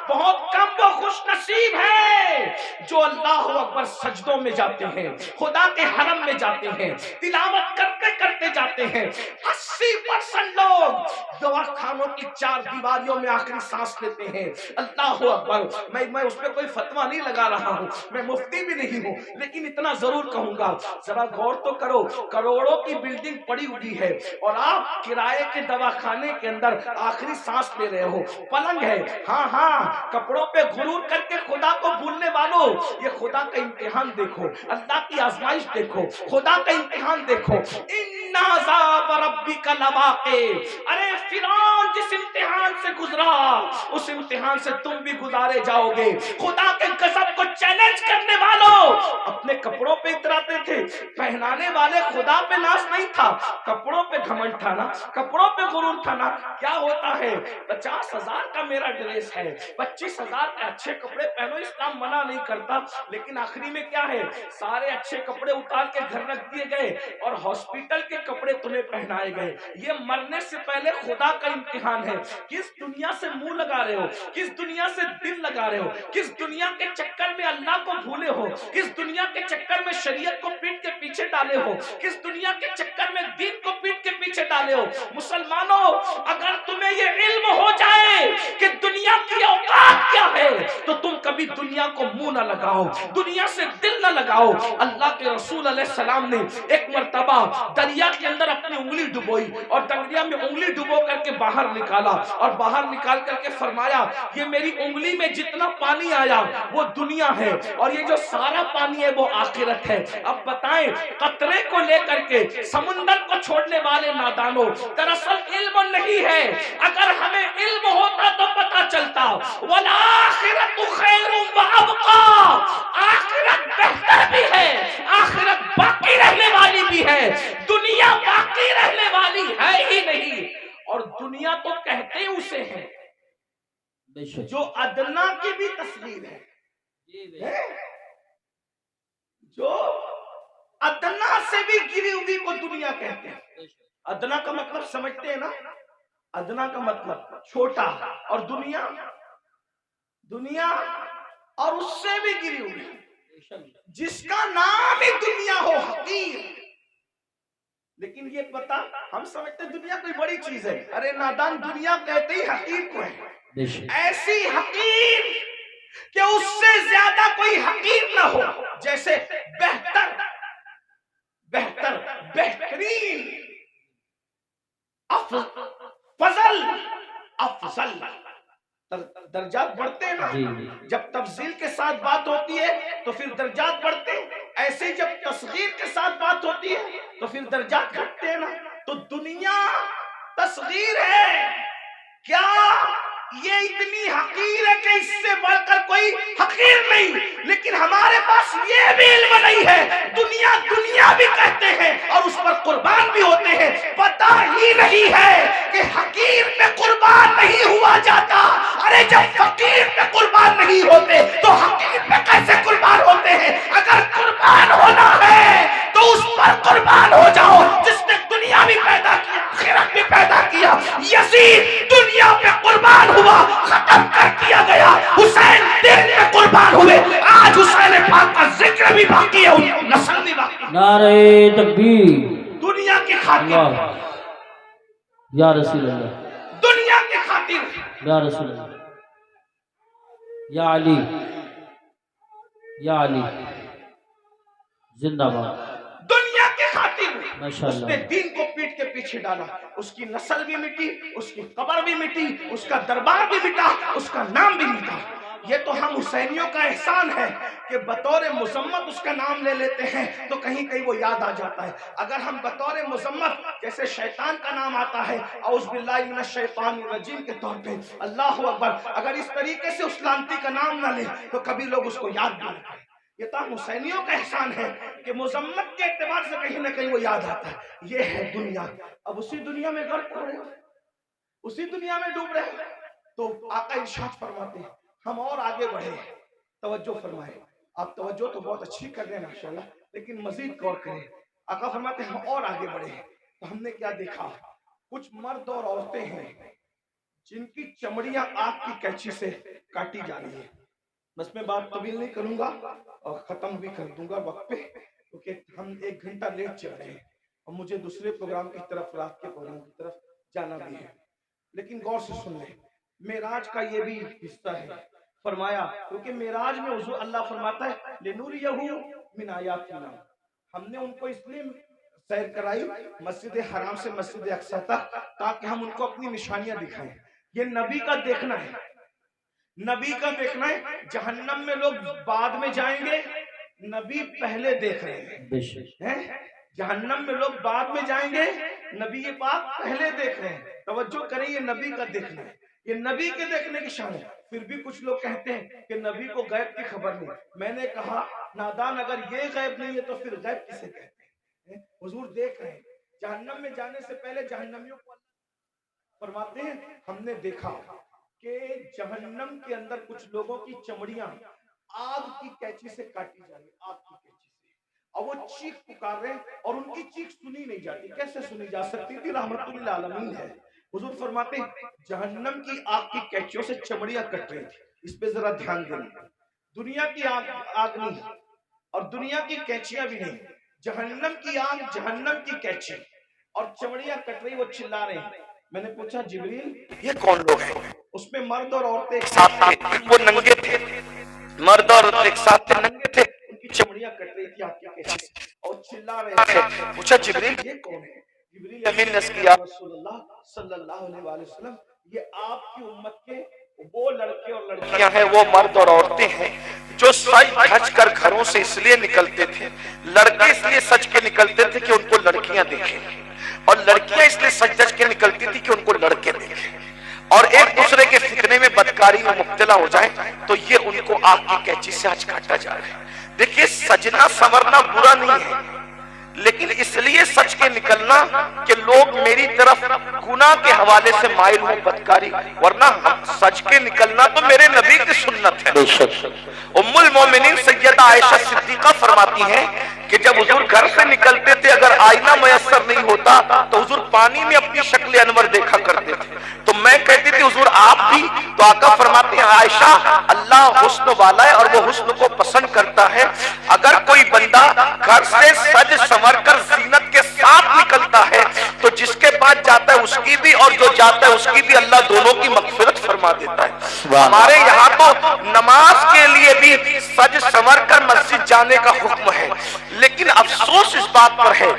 बहुत कम वो खुश नसीब है जो अल्लाह अकबर सजदों में जाते हैं, खुदा के हरम में जाते हैं, तिलावत करते करते जाते हैं। 80% लोग दवाखानों की चार दीवारियों में आखिरी सांस लेते हैं। अल्लाह अकबर। मैं उस पर कोई फतवा नहीं लगा रहा हूँ, मैं मुफ्ती भी नहीं हूँ, लेकिन इतना जरूर कहूंगा, जरा गौर तो करो, करोड़ों की बिल्डिंग पड़ी हुई है और आप किराए के दवाखाने के अंदर आखिरी सांस ले रहे हो। पलंग है, हाँ हाँ, कपड़ों पे गुरूर करके खुदा को भूलने वालों, ये खुदा का इम्तिहान देखो, अल्लाह की आजमाइश देखो, खुदा का इम्तिहान देखो। इन्ना अज़ाब रब्बिका लवाक़ि। अरे फिरौन जिस इम्तिहान से गुजरा, उस इम्तिहान से तुम भी गुजारे जाओगे। खुदा के गजब को चैलेंज करने वालों अपने कपड़ों पे इतराते थे, पहनाने वाले खुदा पे नाज नहीं था, कपड़ों पे घमंड था ना, कपड़ों पे गुरूर था ना। क्या होता है, 50,000 का मेरा ड्रेस है, 25,000 के अच्छे कपड़े पहनो, इस्लाम मना नहीं करता, लेकिन आखिरी में क्या है, सारे अच्छे कपड़े उतार के घर रख दिए गए और हॉस्पिटल के कपड़े तुम्हें पहनाए गए। ये मरने से पहले खुदा का इम्तिहान है। किस दुनिया से मुंह लगा रहे हो, किस दुनिया से दिल लगा रहे हो, किस दुनिया के चक्कर में अल्लाह को भूले हो, किस दुनिया के चक्कर में शरीयत को पीठ के पीछे डाले हो, किस दुनिया के चक्कर में दीन को पीठ के पीछे डाले हो। मुसलमानों, अगर तुम्हें ये इल्म हो जाए कि दुनिया की औकात क्या है, तो तुम कभी दुनिया को मुंह न लगाओ, दुनिया से दिल न लगाओ। अल्लाह के रसूल अलैहिस्सलाम ने एक मर्तबा दरिया के अंदर अपनी उंगली डुबोई और दरिया में उंगली डुबो करके बाहर निकाला और बाहर निकाल करके फरमाया, ये मेरी उंगली में जितना पानी आया वो दुनिया है और ये जो सारा पानी है वो आखिरत है। अब बताएं, कतरे को लेकर के समुंदर को छोड़ने वाले नादानों, दरअसल इल्म नहीं है। अगर हमें इल्म होता तो पता चलता, वल आखिरतु खैरुम व अबका, आखिरत बेहतर भी है, आखिरत बाकी रहने वाली भी है, दुनिया बाकी रहने वाली है ही नहीं। और दुनिया तो कहते उसे हैं जो अदना की भी तस्वीर है, जो अदना से भी गिरी हुई को दुनिया कहते हैं। अदना का मतलब समझते हैं ना, अदना का मतलब छोटा, और दुनिया, दुनिया और उससे भी गिरी हुई, जिसका नाम ही दुनिया हो, हकीर। लेकिन ये पता, हम समझते दुनिया कोई बड़ी चीज है, अरे नादान, दुनिया कहते ही हकीर को है। ऐसी हकीर कि उससे ज्यादा कोई हकीर ना हो, जैसे बेहतर, बेहतर, बेहतरीन, फजल, अफजल, दर्जात बढ़ते हैं ना। जब तफजील के साथ बात होती है तो फिर दर्जात बढ़ते हैं, ऐसे जब तस्गीर के साथ बात होती है तो फिर दर्जात घटते हैं ना। तो दुनिया तस्गीर है क्या? ये इतनी हकीर है कि इससे बढ़कर कोई हकीर नहीं। लेकिन हमारे पास ये भी इल्म नहीं है, दुनिया दुनिया भी कहते हैं और उस पर कुर्बान भी होते हैं। पता ही नहीं है कि हकीर पे कुर्बान नहीं हुआ जाता। अरे जब फकीर पे कुर्बान नहीं होते तो हकीर पे कैसे कुर्बान होते हैं? अगर कुर्बान होना है तो उस पर कुर्बान हो जाओ जिसने दुनिया भी पैदा किया, आखिरत भी पैदा किया। यजीद दुनिया पे कुर्बान हुआ, खत्म कर दिया गया। हुसैन दिन में कुर्बान हुए, आज हुसैन पाक का जिक्र भी बाकी है, उनकी नस्ल भी बाकी है। नारे तकबीर, दुनिया की खातिर, या रसूल अल्लाह, दुनिया की खातिर, या रसूल अल्लाह, या अली, या अली जिंदाबाद। दुनिया की खातिर माशाअल्लाह। उसने दीन को पीठ के पीछे डाला, उसकी नस्ल भी मिटी, उसकी कब्र भी मिटी, उसका दरबार भी मिटा, उसका नाम भी मिटा। ये तो हम हुसैनियों का एहसान है कि बतौर मुजम्मत उसका नाम ले लेते हैं तो कहीं कहीं वो याद आ जाता है। अगर हम बतौर मुजम्मत जैसे शैतान का नाम आता है औज़ बिल्लाहि मिनश शैतानिर रजीम के तौर पे, अल्लाहु अकबर, अगर इस तरीके से उस लानती का नाम ना ले तो कभी लोग उसको याद नहीं करें। ये तो हुसैनियों का एहसान है कि मुजम्मत के एतबार से कहीं ना कहीं वो याद आता है। ये है दुनिया। अब उसी दुनिया में गर्क हो रहे हो, उसी दुनिया में डूब रहे हैं। तो आका इरशाद फरमाते हैं हम और आगे बढ़े, तवज्जो फरमाए। आप तवज्जो तो बहुत अच्छी कर रहे हैं माशाल्लाह, लेकिन मजीद गौर करें। आका फरमाते हैं हम और आगे बढ़े तो हमने क्या देखा? कुछ मर्द और औरतें हैं जिनकी चमड़ियां आग की कैंची से काटी जा रही है। बस मैं बात तवील नहीं करूंगा और खत्म भी कर दूंगा वक्त पे, क्योंकि हम 1 घंटा लेट चल रहे हैं और मुझे दूसरे प्रोग्राम की तरफ, रात के प्रोग्राम की तरफ जाना भी है। लेकिन गौर से सुन ले, मेराज का ये भी हिस्सा है। फरमाया क्योंकि मेराज में हुजूर अल्लाह फरमाता है लिनुरियहु मिन आयातिना, हमने उनको इसलिए सैर कराई मस्जिद हराम से मस्जिद अक्सा तक ताकि हम उनको अपनी निशानियां दिखाएं। ये नबी का देखना है, नबी का देखना है। जहन्नम में लोग बाद में जाएंगे, नबी पहले देख रहे हैं। जहन्नम में लोग बाद में जाएंगे, नबी ये बात पहले देख रहे हैं। तवज्जो करें, ये नबी का देखना है, ये नबी के देखने की शान है। फिर भी कुछ लोग कहते हैं कि नबी को गैब की खबर नहीं। मैंने कहा नादान, अगर ये गैब नहीं है तो फिर गैब किसे कहते हैं? हुजूर देख रहे हैं। जहन्नम में जाने से पहले जहन्नमियों को फरमाते हैं हमने देखा कि जहन्नम के अंदर कुछ लोगों की चमड़ियां आग की कैंची से काटी जा रही, आग की कैंची से, और वो चीख पुकार रहे हैं और उनकी चीख सुनी नहीं जाती। कैसे सुनी जा सकती थी? रहमतुल आलमीन है। हुजूर फरमाते जहन्नम की आग की कैंचियों से चमड़ियां कट रही थी। इस पे जरा ध्यान देना। दुनिया की आग नहीं और दुनिया की कैंचियां भी नहीं, जहन्नम की आग, जहन्नम की कैंची। اور چمڑیاں کٹ رہی، وہ چلا رہے ہیں. میں نے پوچھا جبریل یہ کون لوگ ہیں؟ اس میں مرد اور عورتیں ایک ساتھ تھے، وہ ننگے تھے، مرد اور عورت ایک ساتھ تھے، ننگے تھے، ان کی چمڑیاں کٹ رہی تھی آپ کے کیسے اور چلا رہے تھے. پوچھا جبریل یہ کون ہے؟ جبریل امین نے کیا رسول اللہ صلی اللہ علیہ وآلہ وسلم یہ آپ کی امت کے وہ لڑکے اور لڑکیاں ہیں، وہ مرد اور عورتیں ہیں جو سج دھج کر گھروں سے اس لیے نکلتے تھے، لڑکے اس لیے سج کے نکلتے تھے کہ ان کو لڑکیاں دیکھیں، اور لڑکیاں اس لیے سج دھج کے نکلتی تھی کہ ان کو لڑکے دیکھیں، اور ایک دوسرے کے فتنے میں بدکاری میں مبتلا ہو جائیں تو یہ ان کو آگ کی کینچی سے آج کاٹا جا رہا ہے. دیکھیے سجنا سنورنا برا نہیں ہے، لیکن اس لیے سچ کے نکلنا کہ لوگ میری طرف گناہ کے حوالے سے مائل ہوں، بدکاری، ورنہ سچ کے نکلنا تو میرے نبی کی سنت ہے. ام المومنین سیدہ عائشہ صدیقہ فرماتی ہیں کہ جب حضور گھر سے نکلتے تھے اگر آئینہ میسر نہیں ہوتا تو حضور پانی میں اپنی شکل انور دیکھا کرتے تھے. تو میں کہتی تھی حضور آپ بھی؟ تو آقا فرماتے ہیں عائشہ اللہ حسن والا ہے اور وہ حسن کو پسند کرتا ہے. اگر کوئی بندہ گھر سے سج سنور کر زینت کے ساتھ نکلتا ہے تو جس کے پاس جاتا ہے اس کی بھی اور جو جاتا ہے اس کی بھی اللہ دونوں کی مغفرت فرما دیتا ہے. ہمارے یہاں تو نماز کے لیے بھی سج سنور کر مسجد جانے کا حکم ہے، لیکن افسوس اس بات پر ہے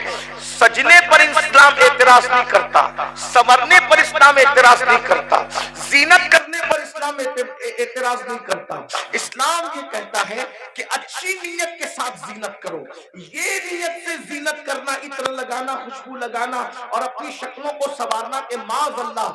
سجنے پر اسلام اعتراض نہیں کرتا، سنورنے پر اسلام اعتراض نہیں کرتا، زینت کرنے پر اسلام اعتراض نہیں کرتا. اسلام یہ کہتا ہے کہ اچھی نیت کے ساتھ زینت کرو. یہ نیت سے زینت کرنا، عطر لگانا، خوشبو لگانا اور اپنی شکلوں کو سنوارنا کہ معاذ اللہ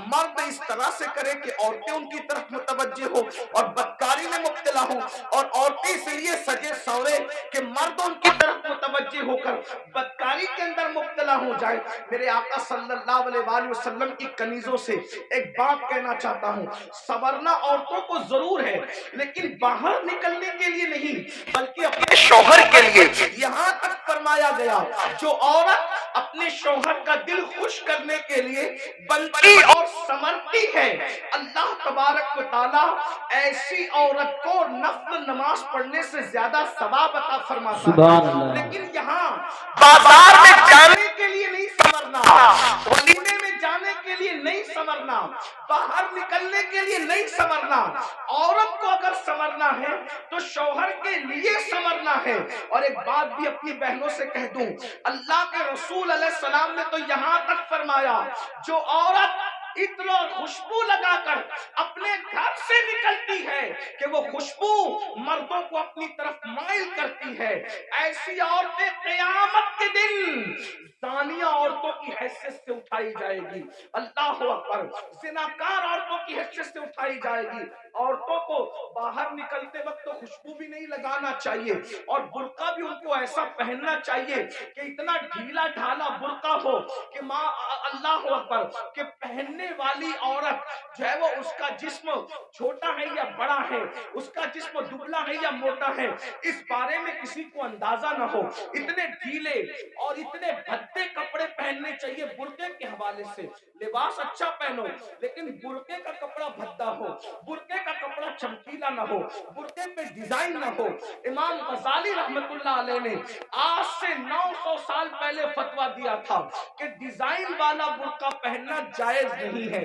مرد اس طرح سے کرے کہ عورتیں ان کی طرف متوجہ ہو اور بدکاری میں مبتلا ہو، اور عورتیں اس لیے سجے سورے کہ مرد ان کی طرف متوجہ ہو کر بدکاری کے اندر مبتلا ہو جائے. میرے آقا صلی اللہ علیہ وآلہ وسلم کی کنیزوں سے ایک بات کہنا چاہتا ہوں، سنورنا عورتوں کو ضرور ہے لیکن باہر نکلنے کے لیے نہیں بلکہ اپنے شوہر کے لیے. یہاں تک فرمایا گیا جو عورت اپنے شوہر کا دل خوش کرنے کے لیے بنتی اور سنورتی ہے، اللہ تبارک و تعالی ایسی عورت کو نفل نماز پڑھنے سے زیادہ ثواب عطا فرماتا ہے. سبحان اللہ. لیکن یہاں بازار میں جانے کے لیے نہیں سنورنا، ولیمے میں جانے کے لیے نہیں سنورنا، باہر نکلنے کے لیے نہیں سنورنا. عورت کو اگر سنورنا ہے تو شوہر کے لیے سنورنا ہے. اور ایک بات بھی اپنی بہنوں سے کہہ دوں، اللہ کے رسول علیہ السلام نے تو یہاں تک فرمایا جو عورت عطر اور خوشبو لگا کر اپنے گھر سے نکلتی ہے کہ وہ خوشبو مردوں کو اپنی طرف مائل کرتی ہے، ایسی عورتیں قیامت کے دن زانیہ عورتوں کی حیثیت سے اٹھائی جائے گی. اللہ اکبر. زناکار عورتوں کی حیثیت سے اٹھائی جائے گی. عورتوں کو باہر نکلتے وقت تو خوشبو بھی نہیں لگانا چاہیے اور برقع بھی ان کو ایسا پہننا چاہیے کہ اتنا ڈھیلا ڈھالا برقع ہو کہ ماں اللہ اکبر کہ پہننے والی عورت جو ہے وہ اس کا جسم چھوٹا ہے یا بڑا ہے، اس کا جسم دبلا ہے یا موٹا ہے، اس بارے میں کسی کو اندازہ نہ ہو. اتنے ڈھیلے اور اتنے بھدے کپڑے پہننے چاہیے. برقعے کے حوالے سے لباس اچھا پہنو لیکن برقعے کا کپڑا بھدا ہو، برقعے کا کپڑا چمکیلا نہ ہو، برقعے پہ ڈیزائن نہ ہو. امام غزالی رحمت اللہ علیہ نے آج سے 900 سال پہلے فتویٰ دیا تھا کہ ڈیزائن والا برقع پہننا جائز نہیں ہے.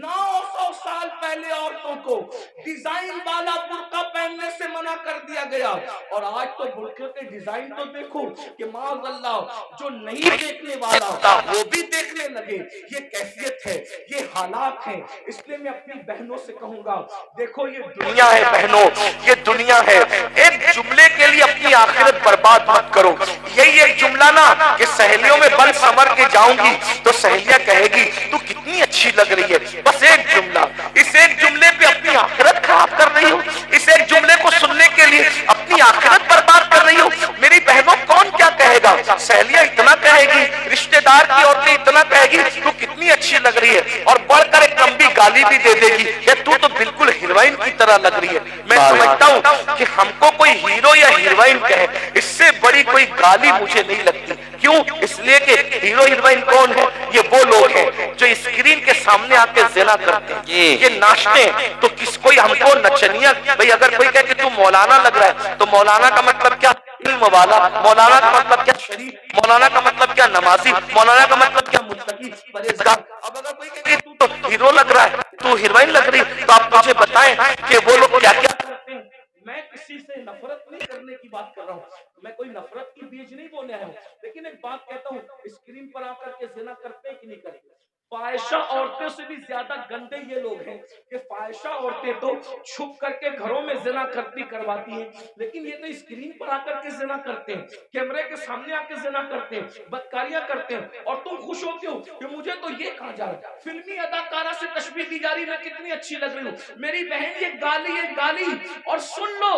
900 سال پہلے عورتوں کو ڈیزائن والا برقع پہننے سے منع کر دیا گیا اور آج تو برقعے کے ڈیزائن تو دیکھو کہ معاذ اللہ جو نہیں دیکھنے والا وہ بھی دیکھنے لگے. یہ کیفیت ہے، یہ حالات ہیں. اس لیے میں اپنی بہنوں سے کہوں گا دیکھو یہ دنیا ہے بہنوں، یہ دنیا ہے. ایک جملے کے لیے اپنی آخرت برباد مت کرو. یہی ایک جملہ نا کہ سہیلیوں میں بن سمر کے جاؤں گی تو سہیلیاں کہے گی تو کتنی اچھی لگ رہی ہے. بس ایک جملہ، اس ایک جملے پہ اپنی آخرت خراب کر رہی ہو، اس ایک جملے کو سننے کے لیے اپنی آخرت برباد کر رہی ہو. میری بہنوں کون کیا کہے گا؟ سہیلیاں اتنا کہے گی، رشتہ دار کی عورتیں اتنا کہے گی تو کتنی اچھی لگ رہی ہے، اور بڑھ کر ایک لمبی گالی بھی دے دے گی کہ تو تو بالکل ہیروئن کی طرح لگ رہی ہے. میں سمجھتا ہوں کہ ہم کو کوئی ہیرو یا ہیروئن کہے اس سے بڑی کوئی گالی مجھے نہیں لگتی. کیوں؟ اس لیے کہ ہیرو ہیروئن کون ہے؟ یہ وہ لوگ ہیں جو اسکرین کے سامنے آ کے زنا کرتے ہیں، یہ ناچتے ہیں۔ تو کس کوئی ہم کو نچنیا، بھئی اگر کوئی کہے کہ تو مولانا لگ رہا ہے، تو مولانا کا مطلب کیا؟ علم والا۔ مولانا کا مطلب کیا؟ شریف۔ مولانا کا مطلب کیا؟ نمازی۔ مولانا کا مطلب کیا؟ متقی، پرہیزگار۔ اب اگر کوئی کہے کہ تو ہیرو لگ رہا ہے، تو ہیروئن لگ رہی، تو آپ مجھے بتائیں کہ وہ لوگ کیا کیا کرتے ہیں۔ میں کسی سے نفرت نہیں کرنے کی بات کر رہا ہوں، میں کوئی نفرت کی بیج نہیں بولنے آیا ہوں، لیکن ایک بات کہتا ہوں، اسکرین پر آ کر کے زنا کرتے ہیں کہ نہیں کرتے؟ فاحشہ عورتوں سے بھی زیادہ گندے یہ لوگ ہیں کہ فاحشہ عورتیں تو چھپ کر کے گھروں میں زنا کرواتی ہیں، لیکن یہ تو اسکرین پر آ کر کے زنا کرتے ہیں، کیمرے کے سامنے آ کے زنا کرتے ہیں، بدکاریاں کرتے ہیں، اور تم خوش ہوتے ہو کہ مجھے تو یہ کہا جا رہا ہے، فلمی اداکارہ سے تشبیہ دی جا رہی، میں کتنی اچھی لگ رہی ہوں، میری بہن یہ گالی، اور سن لو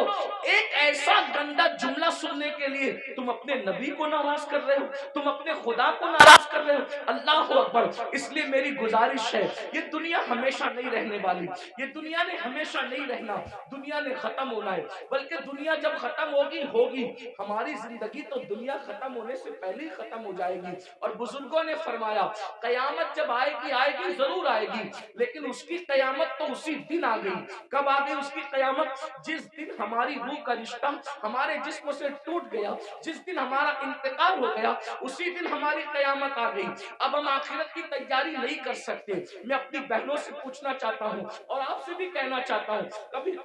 ایک ایسا گندا جملہ سننے کے لیے تم اپنے نبی کو ناراض کر رہے ہو، تم اپنے خدا کو ناراض کر رہے ہو۔ اللہ اکبر۔ اس لیے میری گزارش ہے، یہ دنیا ہمیشہ نہیں رہنے والی، یہ دنیا نے ہمیشہ نہیں رہنا، دنیا نے ختم ہونا ہے، بلکہ دنیا جب ختم ہوگی ہماری زندگی تو دنیا ختم ہونے سے پہلے ہی ختم ہو جائے گی۔ اور بزرگوں نے فرمایا قیامت جب آئے گی ضرور آئے گی، لیکن اس کی قیامت تو اسی دن آ گئی۔ کب آ گئی اس کی قیامت؟ جس دن ہماری روح کا رشتہ ہمارے جسم سے ٹوٹ گیا، جس دن ہمارا انتقال ہو گیا، اسی دن ہماری قیامت آ گئی۔ اب ہم آخرت کی تیاری نہیں کر سکتے۔ میں اپنی بہنوں سے پوچھنا چاہتا ہوں اور آپ سے بھی کہنا چاہتا ہوں،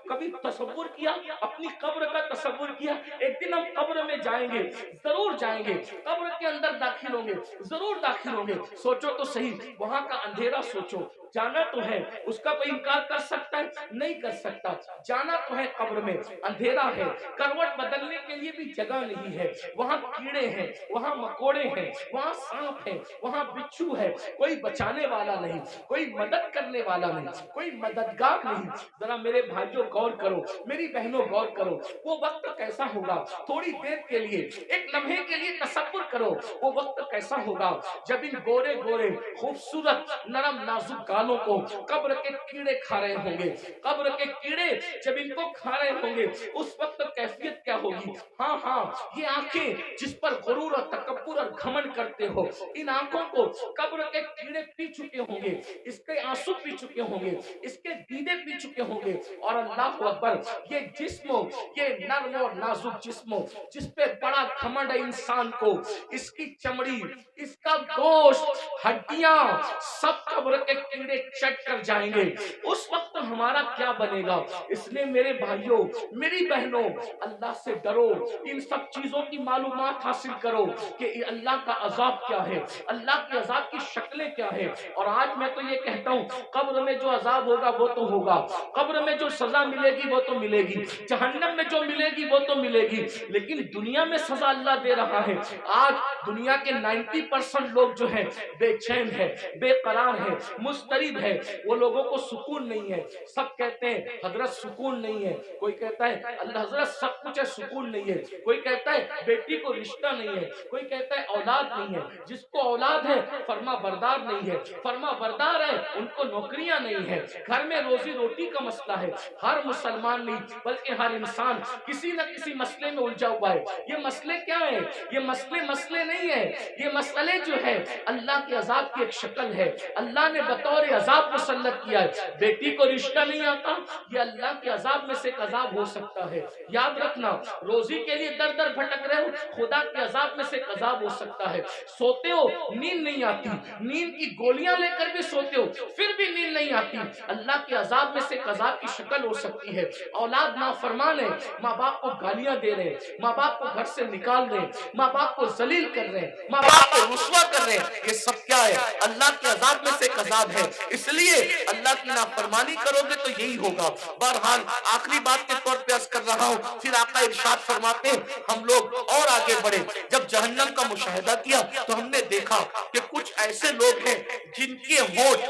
کبھی تصور کیا، اپنی قبر کا تصور کیا؟ ایک دن ہم قبر میں جائیں گے، ضرور جائیں گے، قبر کے اندر داخل ہوں گے، ضرور داخل ہوں گے۔ سوچو تو صحیح، وہاں کا اندھیرا سوچو، جانا تو ہے، اس کا کوئی انکار کر سکتا ہے؟ نہیں کر سکتا۔ جانا تو ہے، قبر میں اندھیرا ہے، کروٹ بدلنے کے لیے بھی جگہ نہیں ہے، وہاں کیڑے ہیں، وہاں مکوڑے ہیں، وہاں سانپ ہے، وہاں بچھو ہے، کوئی بچانے والا نہیں، کوئی مدد کرنے والا نہیں، کوئی مددگار نہیں۔ ذرا میرے بھائیوں غور کرو، میری بہنوں غور کرو، وہ وقت کیسا ہوگا؟ تھوڑی دیر کے لیے، ایک لمحے کے لیے تصور کرو، وہ وقت کیسا ہوگا جب ان گورے گورے خوبصورت نرم نازک گالوں کو قبر کے کیڑے کھا رہے ہوں گے، قبر کے کیڑے جب ان کو کھا رہے ہوں گے، اس وقت کیفیت کیا ہوگی؟ ہاں یہ آنکھیں جس پر غرور اور تکبر اور گھمنڈ کرتے ہو، ان آنکھوں کو قبر کے کیڑے پی چکے ہوں گے، اس کے آنسو پی چکے ہوں گے، اس کے دیدے پی چکے ہوں گے، اور اللہ اکبر، یہ جسم، یہ نرم اور نازک جسم جس پہ بڑا گھمنڈ ہے انسان کو، اس کی چمڑی، اس کا گوشت، ہڈیاں سب قبر کے کیڑے چٹ کر جائیں گے۔ اس وقت ہمارا کیا بنے گا؟ اس لیے میرے بھائیوں، میری بہنوں، اللہ سے ڈرو، ان سب چیزوں کی معلومات حاصل کرو کہ اللہ کا عذاب کیا ہے، اللہ کے عذاب کی شکلیں کیا ہے۔ اور آج میں تو یہ کہتا ہوں، قبر میں جو عذاب ہوگا وہ تو ہوگا، قبر میں جو سزا ملے گی وہ تو ملے گی، جہنم میں جو ملے گی وہ تو ملے گی، لیکن دنیا میں سزا اللہ دے رہا ہے۔ آج دنیا کے 90% لوگ جو ہیں بے چین ہے، بے قرار ہے، مضطرب ہے، وہ لوگوں کو سکون نہیں ہے۔ سب کہتے ہیں حضرت سکون نہیں ہے، کوئی کہتا ہے اللہ حضرت سب کچھ ہے سکون نہیں ہے، کوئی کہتا ہے بیٹی کو رشتہ نہیں ہے، کوئی کہتا ہے اولاد نہیں ہے، جس کو اولاد ہے فرما بردار نہیں ہے، فرما بردار ہے ان کو نوکریاں نہیں ہے، گھر میں روزی روٹی کا مسئلہ ہے۔ ہر مسلمان نہیں بلکہ ہر انسان کسی نہ کسی مسئلے میں الجھا ہوا ہے۔ یہ مسئلے کیا ہیں؟ یہ مسئلے نہیں ہیں، یہ مسئلے جو ہے اللہ کے عذاب کی ایک شکل ہے، اللہ نے بطور عذاب مسلط کیا ہے۔ بیٹی کو رشتہ نہیں آتا، یہ اللہ کے عذاب میں سے ایک عذاب ہو سکتا ہے۔ یاد رکھنا، روزی کے لیے در در بھٹک رہے ہو، خدا کے عذاب میں سے ایک عذاب ہو سکتا ہے۔ سوتے ہو نیند نہیں آتی، نیند کی گولیاں لے کر بھی سوتے ہو پھر بھی نیند نہیں آتی، اللہ کے عذاب میں سے ایک عذاب کی شکل ہو سکتی ہے۔ اولاد نافرمان ہے، ماں باپ کو گالیاں دے رہے ہیں، ماں باپ کو گھر سے نکال رہے ہیں، ماں باپ کو ذلیل کر رہے ہیں، ماں باپ کو رسوا کر رہے ہیں، یہ سب کیا ہے؟ اللہ کے عذاب میں سے ایک عذاب ہے۔ اس لیے اللہ کی نافرمانی کرو گے تو یہی ہوگا۔ بہرحال آخری بات کے طور پہ عرض کر رہا ہوں، پھر آقا ارشاد فرماتے ہیں ہم لوگ اور آگے بڑھے، جب جہنم کا مشاہدہ کیا تو ہم نے دیکھا کہ کچھ ایسے لوگ ہیں جن کے ہونٹ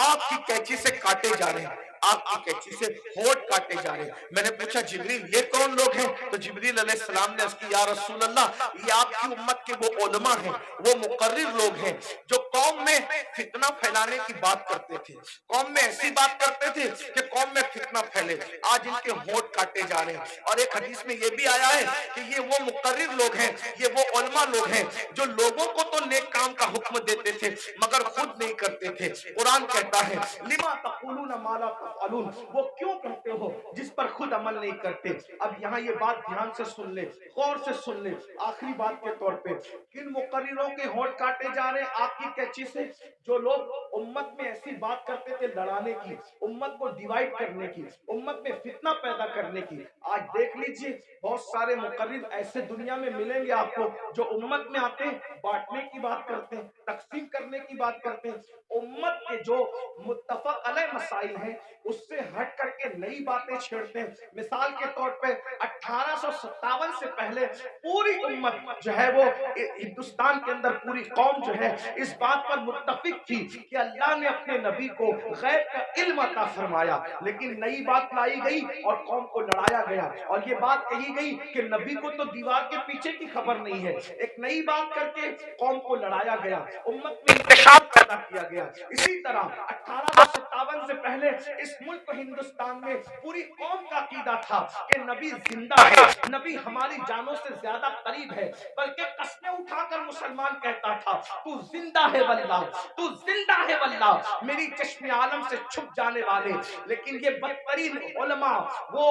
آگ کی کینچی سے کاٹے جا رہے ہیں، आग की कैंची से होठ काटे जा रहे। मैंने पूछा जिब्रील ये कौन लोग हैं? तो जिब्रील अलैहिस्सलाम ने अर्ज़ की या रसूल अल्लाह ये आपकी उम्मत के वो उलमा हैं, वो मुकर्रिर लोग हैं जो कौम में फितना फैलाने की बात करते थे, कौम में ऐसी बात करते थे कि कौम में फितना फैले। आज इनके होठ काटे जा रहे हैं। और एक हदीस में ये भी आया है कि ये वो मुकर्रिर लोग हैं, ये वो उलमा लोग हैं जो लोगों को तो नेक काम का हुक्म देते थे मगर खुद नहीं करते थे। कुरान कहता है लिमा तक़ूलूना मा ला तफ़अलून, वो क्यों कहते हो जिस पर खुद अमल नहीं करते। अब यहाँ ये बात ध्यान से सुन ले, गौर से सुन ले। आखिरी बात के तौर पे किन मुकर्रिरों के होठ काटे जा रहे हैं आग की कैंची से? जो लोग उम्मत में ऐसी बात करते थे लड़ाने की, उम्मत को डिवाइड करने की, उम्मत में फितना पैदा करने की। आज देख लीजिए बहुत सारे मुकर्रिर ऐसे दुनिया में मिलेंगे आपको जो उम्मत में आते हैं बांटने की बात करते हैं, तकसीम करने की बात करते हैं। उम्मत के जो मुत्तफक अलैह मसाइल हैं उससे हट करके नई बातें छेड़ते हैं। मिसाल के तौर पे 1857 से पहले पूरी उम्मत जो है वो हिंदुस्तान के अंदर पूरी कौम जो है इस बात पर मुत्तफिक थी कि अल्लाह ने अपने नबी को गैब का इल्म अता फरमाया, लेकिन नई बात लाई गई और कौम को लड़ाया गया। और ये बात कही गई कि नबी को तो दीवार के पीछे की खबर नहीं है। एक नई बात करके कौम को लड़ाया गया, उम्मत में इंतशार पैदा किया गया। इसी तरह 1857 से पहले इस मुल्क हिंदुस्तान में पूरी कौम का अकीदा था कि नबी जिंदा है, नबी हमारी जानों से ज्यादा करीब है, बल्कि कस्में उठाकर मुसलमान कहता था तू जिंदा है वल्लाह, तू जिंदा है वल्लाह, मेरी चश्मे आलम से छुप जाने वाले। लेकिन ये बदतरीन उलमा, वो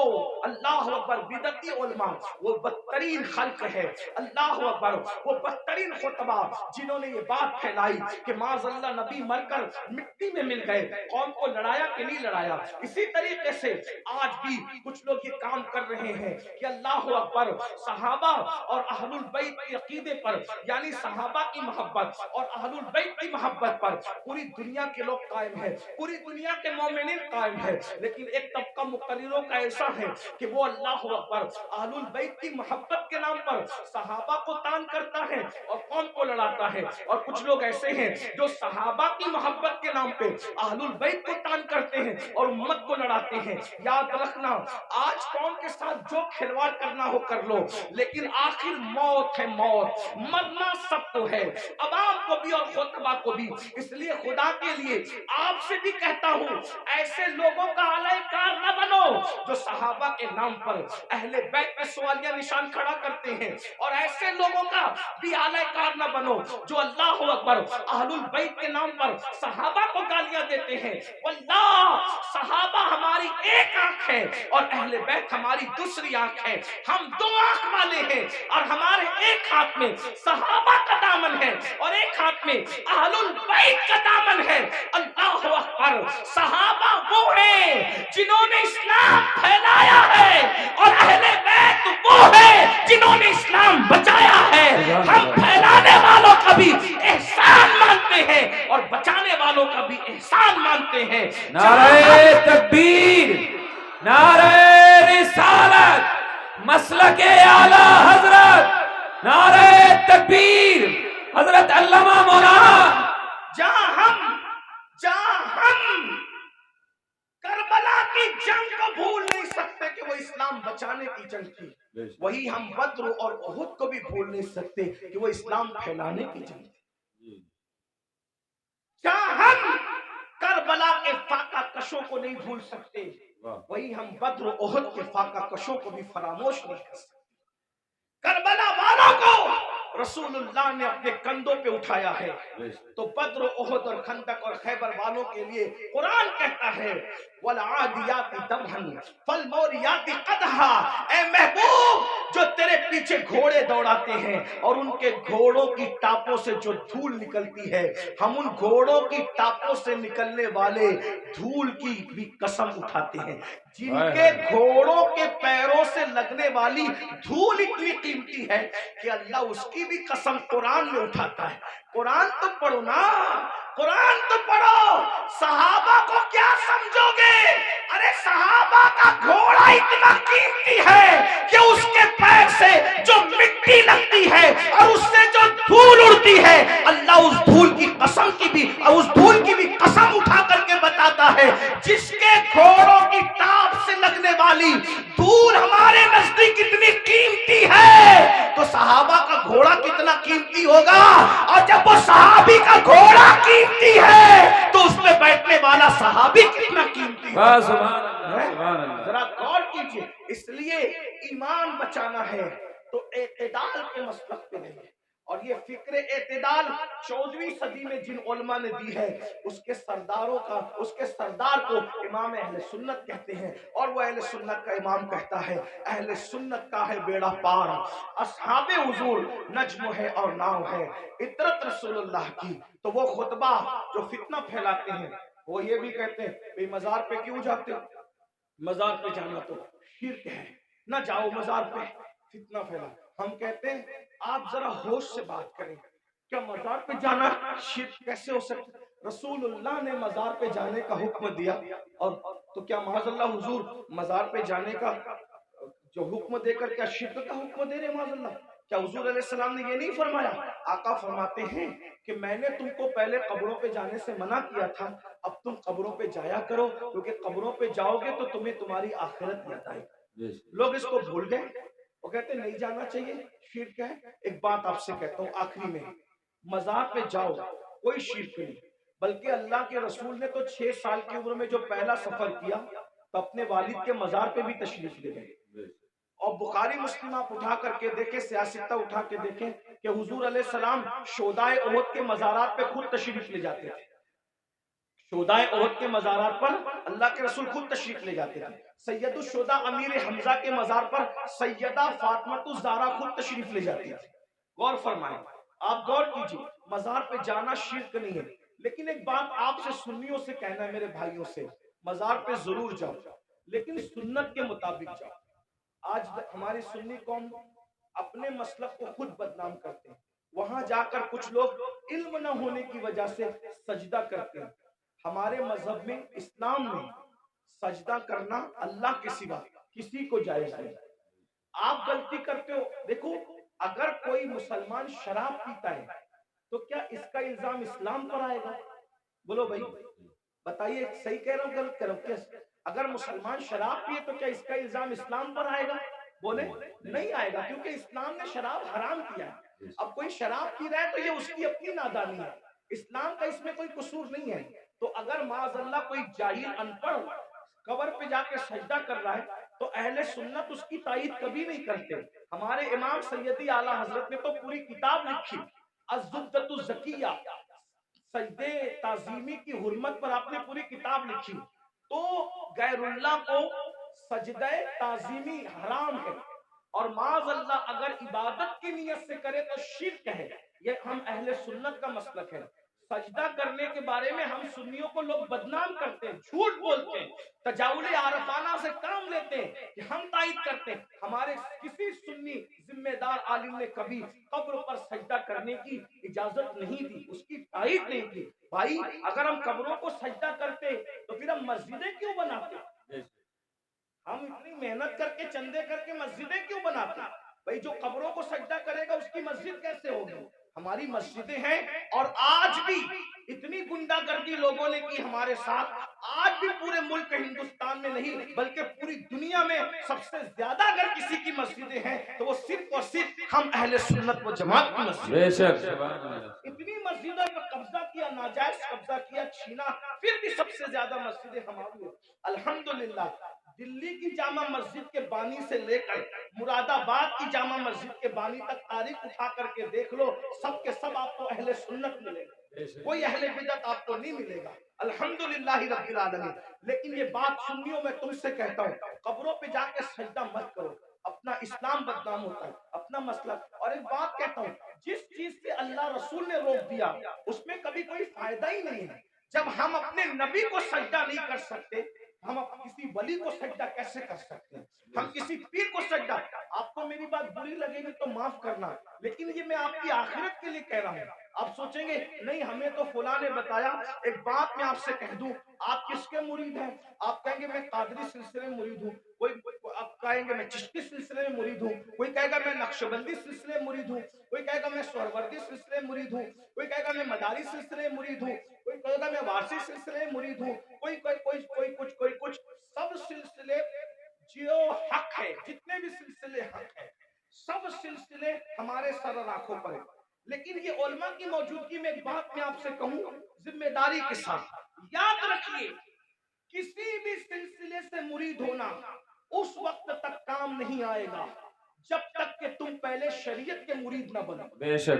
अल्लाह अकबर बिदती उलमा, वो बदतरीन खल्क है, अल्लाह अकबर, वो बदतरीन खुतबा जिन्होंने ये बात फैलाई कि माज़अल्लाह नबी मरकर मिट्टी में मिल गए। कौम को लड़ाया कि नहीं लड़ाया? इसी तरीके से आज भी कुछ लोग ये काम कर रहे हैं कि अल्लाह अकबर सहाबा और अहलुल बैत के अकीदे पर, यानी सहाबा की मोहब्बत और अहलुल बैत की मोहब्बत पर पूरी दुनिया के लोग कायम है, पूरी दुनिया के मोमिनीन कायम है। लेकिन एक तबका मुकर्रिरों का ऐसा है कि वो अल्लाह अकबर अहलुल बैत की मोहब्बत के नाम पर सहाबा को तान करता है और कौम को लड़ाता है। और कुछ लोग ऐसे हैं जो सहाबा की मोहब्बत के नाम पे अहलुल बैत को तान करते हैं और उम्मत को लड़ाते हैं। याद रखना, आज कौम के साथ जो खिलवाड़ करना हो कर लो, लेकिन आखिर मौत है, मौत, मरना सबको है, अवाम को भी और खुतबा को भी। इसलिए खुदा के लिए आपसे भी कहता हूँ ऐसे लोगों का अलैकार न बनो जो सहाबा के नाम पर अहले बैत पे सवालिया निशान खड़ा करते हैं, और ऐसे लोगों का भी अलैकार न बनो जो अल्लाह अकबर अहलुल बैत के नाम पर सहाबा को गालियां देते हैं। वल्लाह सहाबा हमारी एक आंख है और अहले बैत हमारी दूसरी आंख है। हम दो आंख वाले हैं और हमारे एक हाथ में सहाबा का दामन है और एक हाथ में अहलुल बैत का दामन है। अल्लाह अकबर, सहाबा वो है जिन्होंने इस्लाम फैलाया है और अहले बैत वो है जिन्होंने इस्लाम बचाया है। हम फैलाने वालों का भी एहसान मानते हैं और बचाने वालों का भी एहसान मानते हैं। नारे तकबीर, नारे रिसालत, मसलके आला हजरत, नारे तकबीर, हजरत अल्लामा मौलाना। जहां हम करबला की जंग को भूल नहीं सकते कि वो इस्लाम बचाने की जंग थी, वही हम बद्र और उहुद को भी भूल नहीं सकते कि वो इस्लाम फैलाने की जंग थी। जहां हम करबला के फाका कशों को नहीं भूल सकते, वही हम बद्र और उहुद के फाका कशों को भी फरामोश नहीं कर सकते। करबला वालों को रसूलुल्लाह ने अपने कंधों पे उठाया है, तो बद्र, उहुद और खंदक और खैबर वालों के लिए कुरान कहता है वल आदियाति दबहन फल मोरियाति कदहा। ए महबूब, जो तेरे पीछे घोड़े दौड़ाते हैं और उनके घोड़ों की टापों से जो धूल निकलती है, हम उन घोड़ों की टापों से निकलने वाले धूल की भी कसम उठाते हैं। जिनके घोड़ों के पैरों से लगने वाली धूल इतनी कीमती है कि अल्लाह उसकी भी कसम कुरान में उठाता है। कुरान तो पढ़ो ना, कुरान तो पढ़ो। सहाबा को क्या समझोगे? अरे सहाबा का घोड़ा इतना कीमती है कि उसके पैर से जो मिट्टी लगती है और उससे जो धूल उड़ती है, अल्लाह उस धूल की कसम की भी और उस धूल की भी कसम उठा करके बताता है, जिसके घोड़ों की टाप से लगने वाली धूल हमारे नजदीक इतनी कीमती है तो सहाबा का घोड़ा कितना कीमती होगा, और जब वो सहाबी का घोड़ा कीमती है तो उसमें बैठने वाला सहाबी कितना कीमती वाह, है। सुभान अल्लाह, सुभान अल्लाह। जरा गौर कीजिए, इसलिए ईमान बचाना है तो एतदाल के मसलक पे नहीं, और ये फिक्र एतदाल 14वीं सदी में जिन उलमा ने दी है उसके सरदार को इमाम अहले सुन्नत कहते हैं, और वो अहले सुन्नत का इमाम कहता है अहले सुन्नत का है बेड़ा पार, असहाबे हुजूर नज्म है और नाव है, इतरत रसूलुल्लाह की। तो वो खुतबा जो फितना फैलाते हैं वो ये भी कहते हैं भाई मजार पे क्यों जाते हो, मजार पे जाना तो शिर्क है, ना जाओ मजार पे, फितना फैला। हम कहते हैं आप जरा होश से बात करें, क्या मजार पे जाना शिर्क कैसे हो सकता? रसूलुल्लाह ने मजार पे जाने का हुक्म दिया, और तो क्या माज़अल्लाह हुजूर मजार पे जाने का जो हुक्म देकर क्या शिर्क का हुक्म दे रहे माज़अल्लाह? क्या हुजूर अलैहिस्सलाम ने ये नहीं फरमाया? आका फरमाते हैं कि मैंने तुमको पहले कब्रों पे जाने से मना किया था, अब तुम कब्रों पे जाया करो, क्योंकि कब्रों पे जाओगे तो तुम्हें तुम्हारी आखिरत याद आएगी। लोग इसको भूल गए, वो कहते नहीं जाना चाहिए, शिर्क है। एक बात आपसे कहता हूँ आखिरी में, मजार पे जाओ कोई शिर्क नहीं, बल्कि अल्लाह के रसूल ने तो 6 साल की उम्र में जो पहला सफर किया तो अपने वालिद के मजार पे भी तशरीफ ले गए। और बुखारी मुस्लिम आप उठा करके देखें, सियासता उठा के देखें कि हुजूर अलैहिस्सलाम शोदाए ओहद के मजारात पे खुद तशरीफ ले जाते थे। शोदाए ओहद के मजारात पर अल्लाह के रसूल खुद तशरीफ ले जाते थे। सैयदुल शोदा अमीर हमजा के मजार पर सैयदा फातिमा ज़हरा खुद तशरीफ ले जाती थी। गौर फरमाएं, आप गौर कीजिए, मजार पे जाना शिर्क नहीं है। लेकिन एक बात आपसे सुन्नियों से कहना है, मेरे भाइयों से, मजार पे जरूर जाओ, लेकिन सुन्नत के मुताबिक जाओ। आज हमारी सुन्नी कौम अपने मसलक को खुद बदनाम करते हैं, वहां जाकर कुछ लोग इल्म न होने की वजह से सजदा करते हैं। हमारे मजहब में, इस्लाम में सजदा करना अल्लाह के सिवा किसी को जायज नहीं। आप गलती करते हो, देखो अगर कोई मुसलमान शराब पीता है तो क्या इसका इल्जाम इस्लाम पर आएगा? बोलो भाई, बताइए, सही कह रहा हूँ गलत कह रहा हूँ? कैसे? अगर मुसलमान शराब पिए तो क्या इसका इल्जाम इस्लाम पर आएगा? बोले नहीं आएगा, क्योंकि इस्लाम ने शराब हराम किया है। अब कोई शराब पी रहा है तो ये उसकी अपनी नादानी है, इस्लाम का इसमें कोई कसूर नहीं है। तो अगर माज़अल्लाह कोई जाहिल अनपढ़ कब्र पे जाके सजदा कर रहा है तो अहले सुन्नत उसकी तायीद कभी नहीं करते। हमारे इमाम सैयदी आला हजरत ने तो पूरी किताब लिखी, अज़्ज़ुब्दतु ज़किया, सजदे ताज़ीमी की हुर्मत पर आपने पूरी किताब लिखी। तो गैरुल्लाह को सजदे ताज़ीमी हराम है, और माज़अल्लाह अगर इबादत की नियत से करे तो शिर्क है। ये हम अहले सुन्नत का मसलक है। सजदा करने के बारे में हम सुन्नियों को लोग बदनाम करते हैं, झूठ बोलते हैं, तजावुल आरफाना से काम लेते हैं कि हम तायीद करते हैं। हमारे किसी सुन्नी जिम्मेदार आलिम ने कभी कब्र पर सजदा करने की इजाजत नहीं दी, उसकी तायीद नहीं की। भाई अगर हम कब्रों को सजदा करते तो फिर हम मस्जिदें क्यों बनाते? हम इतनी मेहनत करके चंदे करके मस्जिदें क्यों बनाते? भाई जो कब्रों को सजदा करेगा उसकी मस्जिद कैसे होगी? हमारी मस्जिदें हैं, और आज भी इतनी गुंडागर्दी लोगों ने की हमारे साथ, आज भी पूरे मुल्क हिंदुस्तान में नहीं बल्कि पूरी दुनिया में सबसे ज्यादा अगर किसी की मस्जिदें हैं तो वो सिर्फ और सिर्फ हम अहले सुन्नत व जमात की मस्जिद। बेशक इतनी मस्जिदों पर कब्जा किया, नाजायज कब्जा किया, छीना, फिर भी सबसे ज्यादा मस्जिदें हमारी हैं। अल्हम्दुलिल्लाह दिल्ली की जामा मस्जिद के बानी से लेकर मुरादाबाद की जामा मस्जिद के बानी तक तारीख उठा करके देख लो, सब के सब आपको अहले सुन्नत मिलेगा, कोई अहले बिदअत आपको नहीं मिलेगा। अल्हम्दुलिल्लाह रब्बिल आलमीन। लेकिन ये बात सुन्नियों में तुमसे कहता हूँ, कब्रों पे जाके सजदा मत करो, अपना इस्लाम बदनाम होता है, अपना मसला। और एक बात कहता हूँ, जिस चीज से अल्लाह रसूल ने रोक दिया उसमें कभी कोई फायदा ही नहीं है। जब हम अपने नबी को सजदा नहीं कर सकते, हम किसी वली को सजदा कैसे कर सकते हैं? हम किसी पीर को सजदा, आपको मेरी बात बुरी लगेगी तो माफ करना, लेकिन ये मैं आपकी आखिरत के लिए कह रहा हूँ। आप सोचेंगे नहीं हमें तो फुला ने बताया। एक बात मैं आपसे कह दूं, आप किसके मुरीद हैं? आप कहेंगे मैं कादरी सिलसिले में मुरीद हूँ, कोई आप कहेंगे मैं चिश्ती सिलसिले में मुरीद हूँ, कोई कहेगा मैं नक्शबंदी सिलसिले में मुरीद हूँ, कोई कहेगा मैं सोहरवर्दी सिलसिले में मुरीद हूँ, कोई कहेगा मैं मदारी सिलसिले में मुरीद हूँ, कोई कहेगा मैं वासी सिलसिले मुरीद हूँ, कोई कोई कोई कुछ, सब सिलसिले जो हक है, जितने भी सिलसिले हक है, सब सिलसिले हमारे सर और आंखों पर है। लेकिन ये उलमा की मौजूदगी में एक बात मैं आपसे कहूँ जिम्मेदारी के साथ, याद रखिए किसी भी सिलसिले से मुरीद होना उस वक्त तक काम नहीं आएगा जब तक कि तुम पहले शरीयत के मुरीद ना बनो। बेशक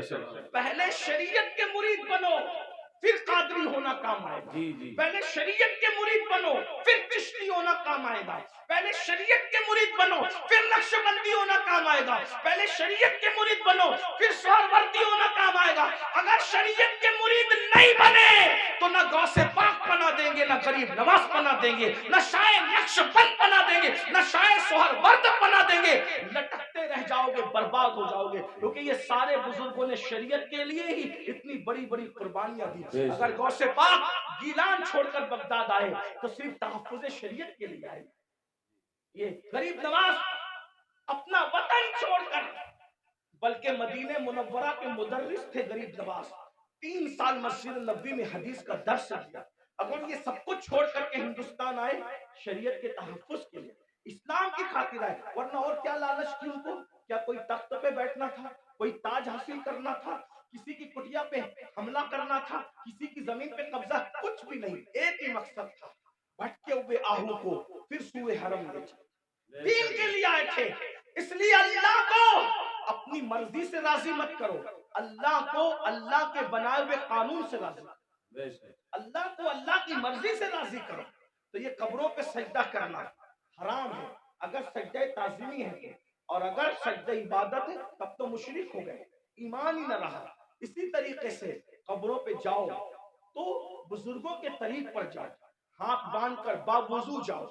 पहले शरीयत के मुरीद बनो, फिर कादरी होना काम आएगा। जी जी पहले शरीयत के मुरीद बनो, फिर चिश्ती होना काम आएगा। पहले शरीयत के मुरीद बनो, फिर नक्शबंदी होना काम आएगा। पहले शरीयत के मुरीद बनो, फिर सोहरवर्दी होना काम आएगा। अगर शरीयत के मुरीद नहीं बने तो ना गौसे पाक बना देंगे, ना गरीब नवाज बना देंगे, ना शायर नक्शबंद बना देंगे, ना शायर सोहरवर्द बना देंगे। लटकते रह जाओगे, बर्बाद हो जाओगे, क्योंकि ये सारे बुजुर्गों ने शरीयत के लिए ही इतनी बड़ी बड़ी कुर्बानियां दी। अगर गौसे पाक गीलान छोड़कर बगदाद आए तो सिर्फ तहफ्फुज़ शरीयत के लिए आए। ये गरीब नवाज अपना वतन छोड़कर, बल्कि मदीने मुनव्वरा के मुदर्रिस थे गरीब नवाज, 3 साल मस्जिद नबी में हदीस का दर्स दिया। अगर ये सब कुछ छोड़ करके हिंदुस्तान आए शरीयत के तहफ्फुज़ के लिए, इस्लाम की खातिर आए, वरना और क्या लालच थी उनको? क्या कोई तख्त पे बैठना था, कोई ताज हासिल करना था, किसी की कुटिया पे हमला करना था, किसी की जमीन पे कब्जा? कुछ भी नहीं, एक ही मकसद था, भटके हुए आहू को फिर सूए हरम ले जाए। दीन के लिए आए थे। इसलिए अल्लाह को अपनी मर्जी से राजी मत करो, अल्लाह को अल्लाह के बनाए हुए कानून से राजी करो। अल्लाह को अल्लाह की मर्जी से राजी करो। तो ये कब्रों पे सजदा करना हराम है अगर सजदा ताज़ीमी है, और अगर सजदा इबादत है तब तो मुशरिक हो गए, ईमान ही न रहा। इसी तरीके से कब्रों पे जाओ तो बुजुर्गों के तरीक पर जाओ, हाथ बांध कर बावुजू जाओ,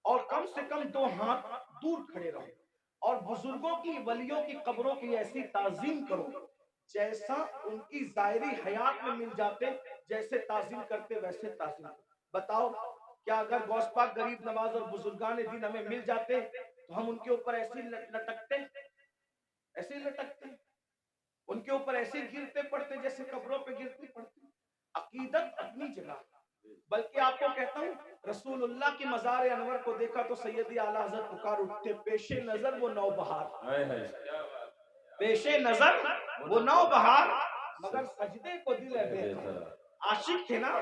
और कम से कम 2 हाथ दूर खड़े रहो, और बुजुर्गों की, वलियों की कब्रों की ऐसी ताजीम करो जैसा उनकी जाहिरी हयात में मिल जाते, जैसे ताजीम करते वैसे ताजीम करो। बताओ क्या अगर गौस पाक गरीब नवाज और बुजुर्गान दिन हमें मिल जाते तो हम उनके ऊपर ऐसे लटकते, ऐसे लटकते, उनके ऊपर ऐसे गिरते पड़ते जैसे कब्रों पे गिरते पड़ते? अकीदत अपनी जगह, बल्कि आपको कहता हूँ रसूलुल्लाह की मज़ार अनवर को देखा तो सैयदी आला हज़रत पुकार उठते, पेशे नजर वो नौबहार, पेशे नजर वो नौबहार, मगर सजदे को दिल है बेकरार। आशिक थे ना,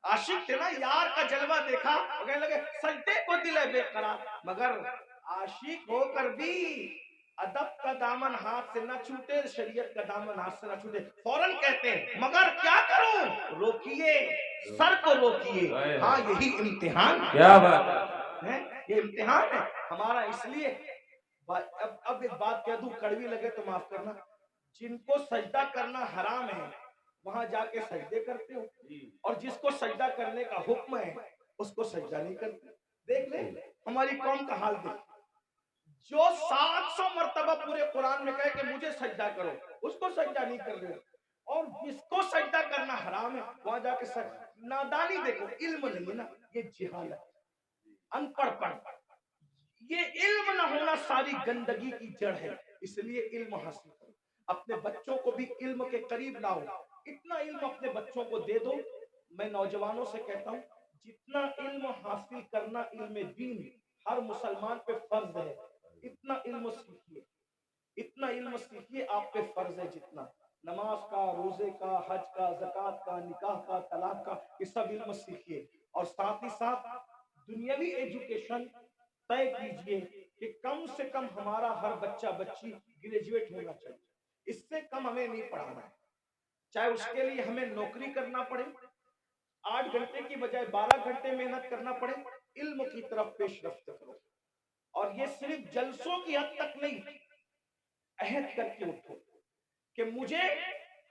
आशिक थे ना, यार का जलवा देखा तो कहने लगे सजदे को दिल है बेकरार, मगर आशिक होकर भी अदब का दामन हाथ से न छूटे, शरीयत का दामन हाथ से न छूटे। फौरन कहते हैं मगर क्या करूं, रोकिए, सर को रोकिए। हाँ यही इम्तिहान, क्या बात है, ये इम्तिहान है हमारा। इसलिए अब एक बात कह दूं, कड़वी लगे तो माफ करना, जिनको सजदा करना हराम है वहां जाके सजदे करते हो, और जिसको सजदा करने का हुक्म है उसको सजदा नहीं करते। देख ले हमारी कौम का हाल देख, जो 700 मर्तबा पूरे कुरान में कहे कि मुझे सजदा करो, उसको सजदा नहीं कर रहे, और जिसको सजदा करना हराम है वहां जाके नादानी देखो, इल्म नहीं है ना, ये जिहालत, अनपढ़पन, ये इल्म ना होना सारी गंदगी की जड़ है। इसलिए इल्म हासिल करो, अपने बच्चों को भी इल्म के करीब लाओ, इतना इल्म अपने बच्चों को दे दो। मैं नौजवानों से कहता हूँ जितना इल्म हासिल करना इल्म दीन हर मुसलमान पे फर्ज है, इतना इल्म सीखिए, इतना इल्म सीखिए, आप पे फर्ज है जितना नमाज का, रोजे का, हज का, ज़कात का, निकाह का, तलाक का, ये सब इल्म सीखिए। और साथ ही साथ दुनियावी एजुकेशन तय कीजिए कि कम से कम हमारा हर बच्चा बच्ची ग्रेजुएट होना चाहिए, इससे कम हमें नहीं पढ़ाना है, चाहे उसके लिए हमें नौकरी करना पड़े, 8 घंटे की बजाय 12 घंटे मेहनत करना पड़े, इल्म की तरफ पेशरफ्त करो। और ये सिर्फ जलसों की हद तक नहीं, अहद करके उठो कि मुझे,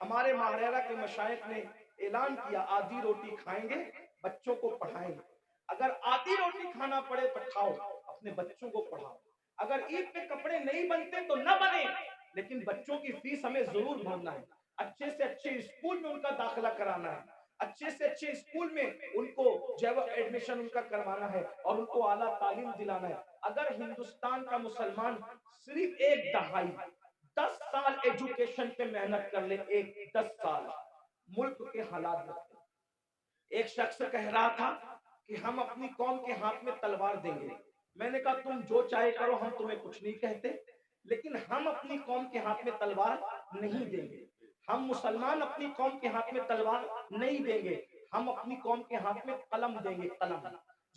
हमारे महाराजा के मशाइख ने ऐलान किया आधी रोटी खाएंगे, बच्चों को पढ़ाएंगे। अगर आधी रोटी खाना पड़े तो खाओ, अपने बच्चों को पढ़ाओ। अगर ईद पे कपड़े नहीं बनते तो न बने, लेकिन बच्चों की फीस हमें जरूर भरना है, अच्छे से अच्छे स्कूल में उनका दाखिला कराना है, अच्छे से अच्छे स्कूल में उनको जब एडमिशन उनका करवाना है और उनको आला तालीम दिलाना है। अगर हिंदुस्तान का मुसलमान सिर्फ 1 दहाई 10 साल एजुकेशन पे मेहनत कर ले, 10 साल, मुल्क के हालात बदल, ایک شخص کہہ رہا تھا کہ ہم اپنی قوم کے ہاتھ میں تلوار دیں گے. میں نے کہا تم جو چاہے کرو, ہم تمہیں کچھ نہیں کہتے, لیکن ہم اپنی قوم کے ہاتھ میں تلوار نہیں دیں گے. ہم مسلمان اپنی قوم کے ہاتھ میں تلوار نہیں دیں گے, ہم اپنی قوم کے ہاتھ میں قلم دیں گے. قلم,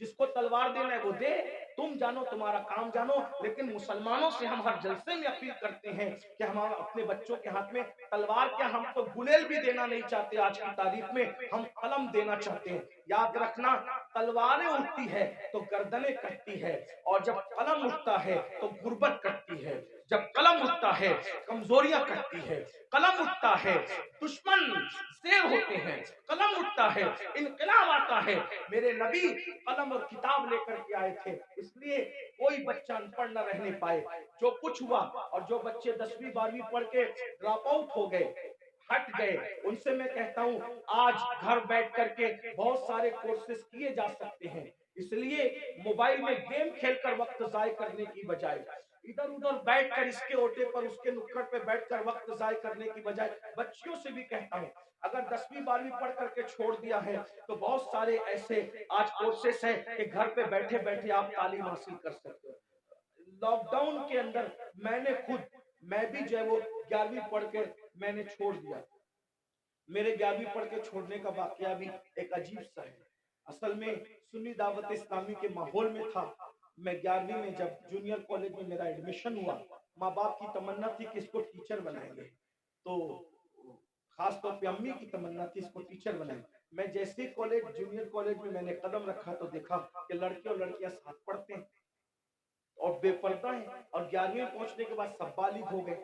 جس کو تلوار دینا ہے وہ دے, تم جانو, تمہارا کام جانو. لیکن مسلمانوں سے ہم ہر جلسے میں اپیل کرتے ہیں کہ ہم اپنے بچوں کے ہاتھ میں تلوار کیا, ہم تو گلیل بھی دینا نہیں چاہتے. آج کی تاریخ میں ہم قلم دینا چاہتے ہیں. یاد رکھنا, تلواریں اٹھتی ہے تو گردنیں کٹتی ہے, اور جب قلم اٹھتا ہے تو غربت کٹتی ہے. جب قلم اٹھتا ہے کمزوریاں کٹتی ہے, قلم اٹھتا ہے دشمن زیر ہوتے ہیں, قلم اٹھتا ہے انقلاب آتا ہے. میرے نبی قلم اور کتاب لے کر کے آئے تھے, اس لیے کوئی بچہ ان پڑھ نہ رہنے پائے. جو کچھ ہوا, اور جو بچے 10ویں 12ویں پڑھ کے ڈراپ آؤٹ ہو گئے, ہٹ گئے, ان سے میں کہتا ہوں آج گھر بیٹھ کر کے بہت سارے کورسز کیے جا سکتے ہیں. اس لیے موبائل میں گیم کھیل کر وقت ضائع کرنے کی بجائے, ادھر ادھر بیٹھ کر اس کے اوٹے پر اس کے نکڑ پہ بیٹھ کر وقت ضائع کرنے کی بجائے, بچیوں سے بھی کہتا ہوں اگر 10ویں 12ویں پڑھ کر کے چھوڑ دیا ہے تو بہت سارے ایسے آج کورسز ہیں کہ گھر پہ بیٹھے بیٹھے آپ تعلیم حاصل کر سکتے ہو. لاک ڈاؤن کے اندر میں بھی جو ہے وہ 11ویں پڑھ کے میں نے چھوڑ دیا. میرے 11ویں پڑھ کے چھوڑنے کا واقعہ بھی ایک عجیب سا ہے. اصل میں سنی دعوت اسلامی کے ماحول میں تھا. میں 11ویں میں جب جونیئر کالج میں میرا ایڈمیشن ہوا, ماں باپ کی تمنا تھی کہ اس کو ٹیچر بنائیں گے, تو خاص طور پہ امی کی تمنا تھی اس کو ٹیچر بنائیں. میں جیسے کالج جونیئر کالج میں نے قدم رکھا تو دیکھا کہ لڑکے اور لڑکیاں ساتھ پڑھتے ہیں اور بے پردہ ہیں, اور 11ویں پہنچنے کے بعد سب بالغ ہو گئے.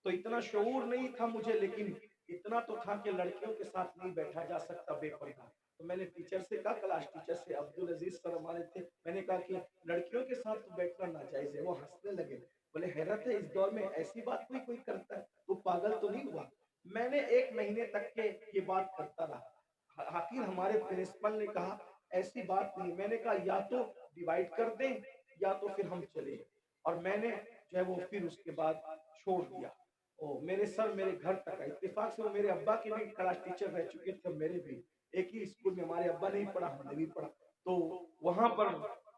تو اتنا شعور نہیں تھا مجھے, لیکن اتنا تو تھا کہ لڑکیوں کے ساتھ نہیں بیٹھا جا سکتا بے پردہ. تو میں نے ٹیچر سے کہا, کلاس ٹیچر سے, عبدالعزیز سر ہمارے تھے, میں نے کہا کہ لڑکیوں کے ساتھ تو بیٹھنا ناجائز ہے. وہ ہنسنے لگے, بولے حیرت ہے اس دور میں ایسی بات کوئی کرتا ہے, تو پاگل تو نہیں ہوا. میں نے 1 مہینے تک کے یہ بات کرتا رہا. حقیر ہمارے پرنسپل نے کہا ایسی بات نہیں. میں نے کہا یا تو ڈیوائیڈ کر دیں یا تو پھر ہم چلے, اور میں نے جو ہے وہ پھر اس کے بعد چھوڑ دیا. میرے سر میرے گھر تک آئے. اتفاق سے وہ میرے ابا کے بھی کلاس ٹیچر رہ چکے تھے, میرے بھی ایک ہی اسکول میں. ہمارے ابا نہیں پڑھا, ہم نے بھی پڑھا. تو وہاں پر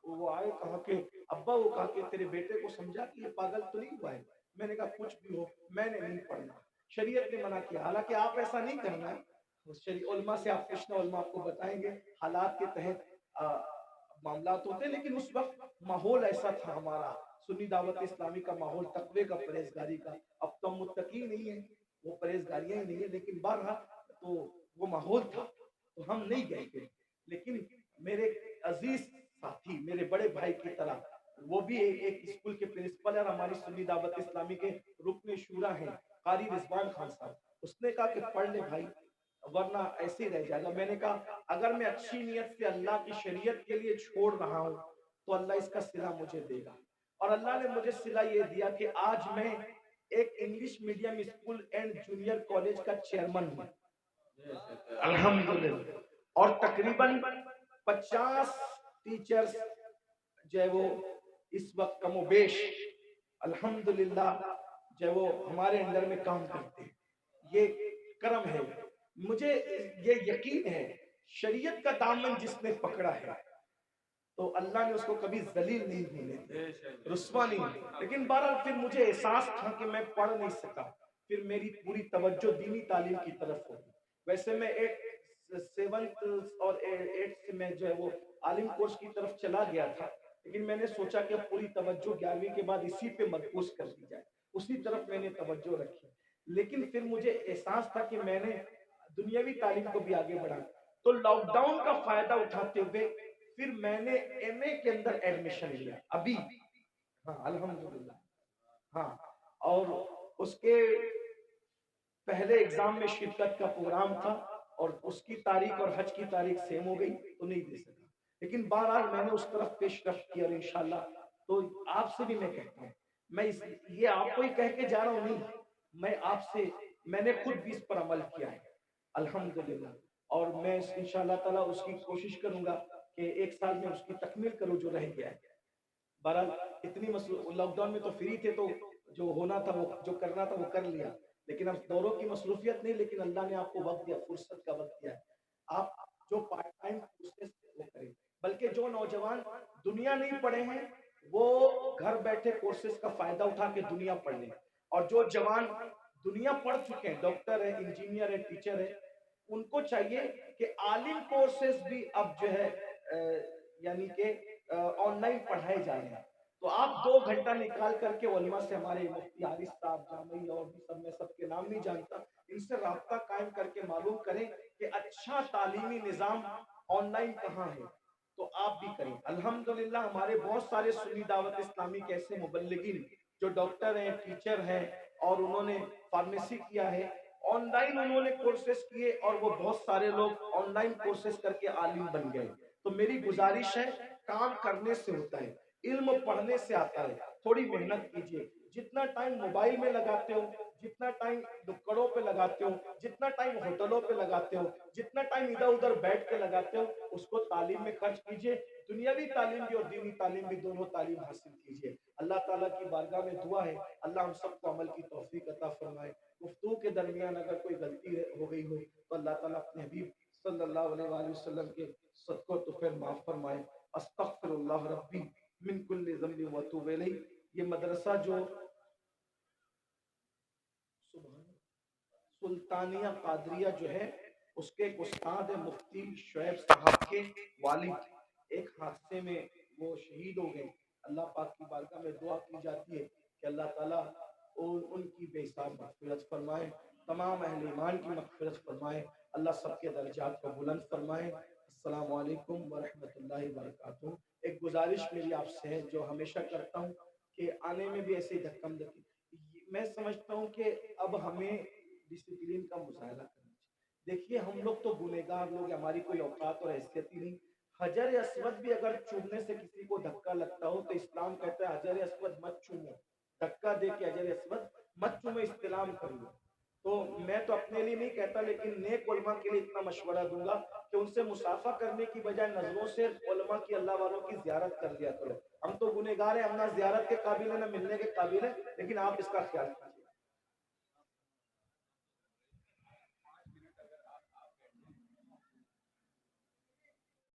وہ آئے, کہا کہ ابا, وہ کہا کہ تیرے بیٹے کو سمجھا کہ یہ پاگل تو نہیں ہوا ہے. میں نے کہا کچھ بھی ہو میں نے نہیں پڑھنا, شریعت نے منع کیا. حالانکہ آپ ایسا نہیں کرنا, علماء سے آپ پوچھنا, علماء آپ کو بتائیں گے حالات کے تحت معاملات ہوتے ہیں. لیکن اس وقت ماحول ایسا تھا ہمارا, سنی دعوت اسلامی کا ماحول, تقوی کا, پرہیزگاری کا. اب تو متقی نہیں ہے, وہ پرہیزگاریاں ہی نہیں ہے, لیکن بہرحال تو وہ ماحول تھا تو ہم نہیں گئے تھے. لیکن میرے عزیز ساتھی, میرے بڑے بھائی کی طرح, وہ بھی ایک اسکول کے پرنسپل ہے, ہماری سنی دعوت اسلامی کے رکن شورا ہیں, قاری رضوان خان صاحب. اس نے کہا کہ پڑھ لے بھائی, ورنہ ایسے ہی رہ جائے گا. میں نے کہا اگر میں اچھی نیت سے اللہ کی شریعت کے لیے چھوڑ رہا ہوں تو اللہ اس کا صلہ مجھے دے گا. اور اللہ نے مجھے صلہ یہ دیا کہ آج میں ایک English medium school and junior college کا چیئرمین ہوں, الحمدللہ. اور تقریباً 50 ٹیچرز جو ہے وہ اس وقت کم و بیش الحمدللہ جو ہے وہ ہمارے اندر میں کام کرتے ہیں. یہ کرم ہے. مجھے یہ یقین ہے شریعت کا دامن جس نے پکڑا ہے تو اللہ نے اس کو کبھی ذلیل نہیں ہونے دیا, رسوا نہیں. لیکن بہرحال پھر مجھے احساس تھا کہ میں پڑھ نہیں سکا, پھر میری پوری توجہ دینی تعلیم کی طرف ہوگی. ویسے میں 7th اور 8th سے میں جو ہے وہ عالم کورس کی طرف چلا گیا تھا, لیکن میں نے سوچا کہ پوری توجہ 11ویں کے بعد اسی پہ مرکوز کر دی جائے, اسی طرف میں نے توجہ رکھی. لیکن پھر مجھے احساس تھا کہ میں نے دنیاوی تعلیم کو بھی آگے بڑھا, تو لاک ڈاؤن کا فائدہ اٹھاتے ہوئے پھر میں نے ایم اے کے اندر ایڈمیشن لیا ابھی, ہاں الحمدللہ. ہاں, اور اس کے پہلے ایگزام میں شرکت کا پروگرام تھا, اور اس کی تاریخ اور حج کی تاریخ سیم ہو گئی تو نہیں دے سکا. لیکن بہرحال میں نے اس طرف پیش رفت کی, اور انشاءاللہ تو آپ سے بھی میں کہتا ہوں, میں یہ آپ کو ہی کہہ کے جا رہا ہوں نہیں, میں آپ سے, میں نے خود بھی اس پر عمل کیا ہے الحمدللہ. اور میں انشاءاللہ تعالیٰ اس کی کوشش کروں گا کہ 1 سال میں اس کی تکمیل کروں جو رہ گیا ہے. بہرحال اتنی لاک ڈاؤن میں تو فری تھے, تو جو ہونا تھا وہ جو کرنا تھا وہ کر لیا. لیکن اب دوروں کی مصروفیت نہیں, لیکن اللہ نے آپ کو وقت دیا, فرصت کا وقت دیا ہے. آپ जो पार्ट टाइम कोर्सेज वो करें, बल्कि जो नौजवान दुनिया नहीं पढ़े हैं वो घर बैठे कोर्सेज का फायदा उठा के दुनिया पढ़ लें, और जो जवान दुनिया पढ़ चुके हैं, डॉक्टर है, इंजीनियर है, टीचर है, उनको चाहिए कि आलिम कोर्सेज भी अब जो है यानी कि ऑनलाइन पढ़ाए जा रहे हैं। तो आप 2 घंटा निकाल करके उलमा से, हमारे मुफ्ती हारिस साहब, जामई और भी सब, मैं सबके नाम नहीं जानता, इनसे राब्ता कायम करके मालूम करें कि अच्छा तालीमी निज़ाम ऑनलाइन कहाँ है, तो आप भी करें। अल्हम्दुलिल्लाह हमारे बहुत सारे सुन्नी दावत इस्लामी के ऐसे मुबल्लिगीन जो डॉक्टर हैं, टीचर हैं, और उन्होंने फार्मेसी किया है, ऑनलाइन उन्होंने कोर्सेज किए, और वो बहुत सारे लोग ऑनलाइन कोर्सेज करके आलिम बन गए। तो मेरी गुजारिश है, काम करने से होता है, इल्म पढ़ने से आता है, थोड़ी मेहनत कीजिए। जितना टाइम मोबाइल में लगाते हो, जितना टाइम दुक्कड़ों पे लगाते हो, जितना टाइम होटलों पे लगाते हो, जितना टाइम इधर उधर बैठ के लगाते हो, उसको तालीम में खर्च कीजिए। दुनियावी तालीम भी और दीनी तालीम भी, दोनों तालीम हासिल कीजिए। अल्लाह ताला की बारगाह में दुआ है, अल्लाह हम सबको अमल की तौफीक अता फरमाए। गुफ्तगू के दरमियान अगर कोई गलती हो गई हो तो अल्लाह ताला अपने हबीब सल्लल्लाहु अलैहि वसल्लम के सदक़ों तो फिर माफ फरमाए। अस्तगफिरुल्लाह रब्बी मिन कुल्ली ज़ंबि व अतूबु इलैह। ये मदरसा जो सुल्तानिया कादरिया जो है, उसके एक उस्ताद है मुफ्ती शुएब साहब के वालिद, एक हादसे में वो शहीद हो गए। अल्लाह पाक की बारगाह में दुआ की जाती है कि अल्लाह ताला उनकी बेहिसाब मग़फ़िरत फरमाए, तमाम अहले ईमान की मग़फ़िरत फरमाए, अल्लाह सबके दर्जात को बुलंद फरमाए। अस्सलामु अलैकुम व रहमतुल्लाहि व बरकातुहू। एक गुजारिश मेरी आपसे है जो हमेशा करता हूँ कि आने में भी ऐसे ही धक्कम धक्की, मैं समझता हूँ कि अब हमें डिसिप्लिन का मुजाहरा करना चाहिए। देखिए हम लोग तो गुनहगार लोग हैं, हमारी कोई औकात और हैसियत ही नहीं। हजर अस्वद भी अगर चूमने से किसी को धक्का लगता हो तो इस्लाम कहता है हजर अस्वद मत चूमो, धक्का दे के हजर अस्वद मत चूमो, इस्लाम करिए। तो मैं तो अपने लिए नहीं कहता, लेकिन नेक उलमा के लिए इतना मशवरा दूंगा कि उनसे मुसाफा करने की बजाय नजरों से उलमा की, अल्लाह वालों की ज़ियारत कर लिया करो। हम तो गुनहगार हैं, हम ना ज़ियारत के काबिल है ना मिलने के काबिल है, लेकिन आप इसका ख्याल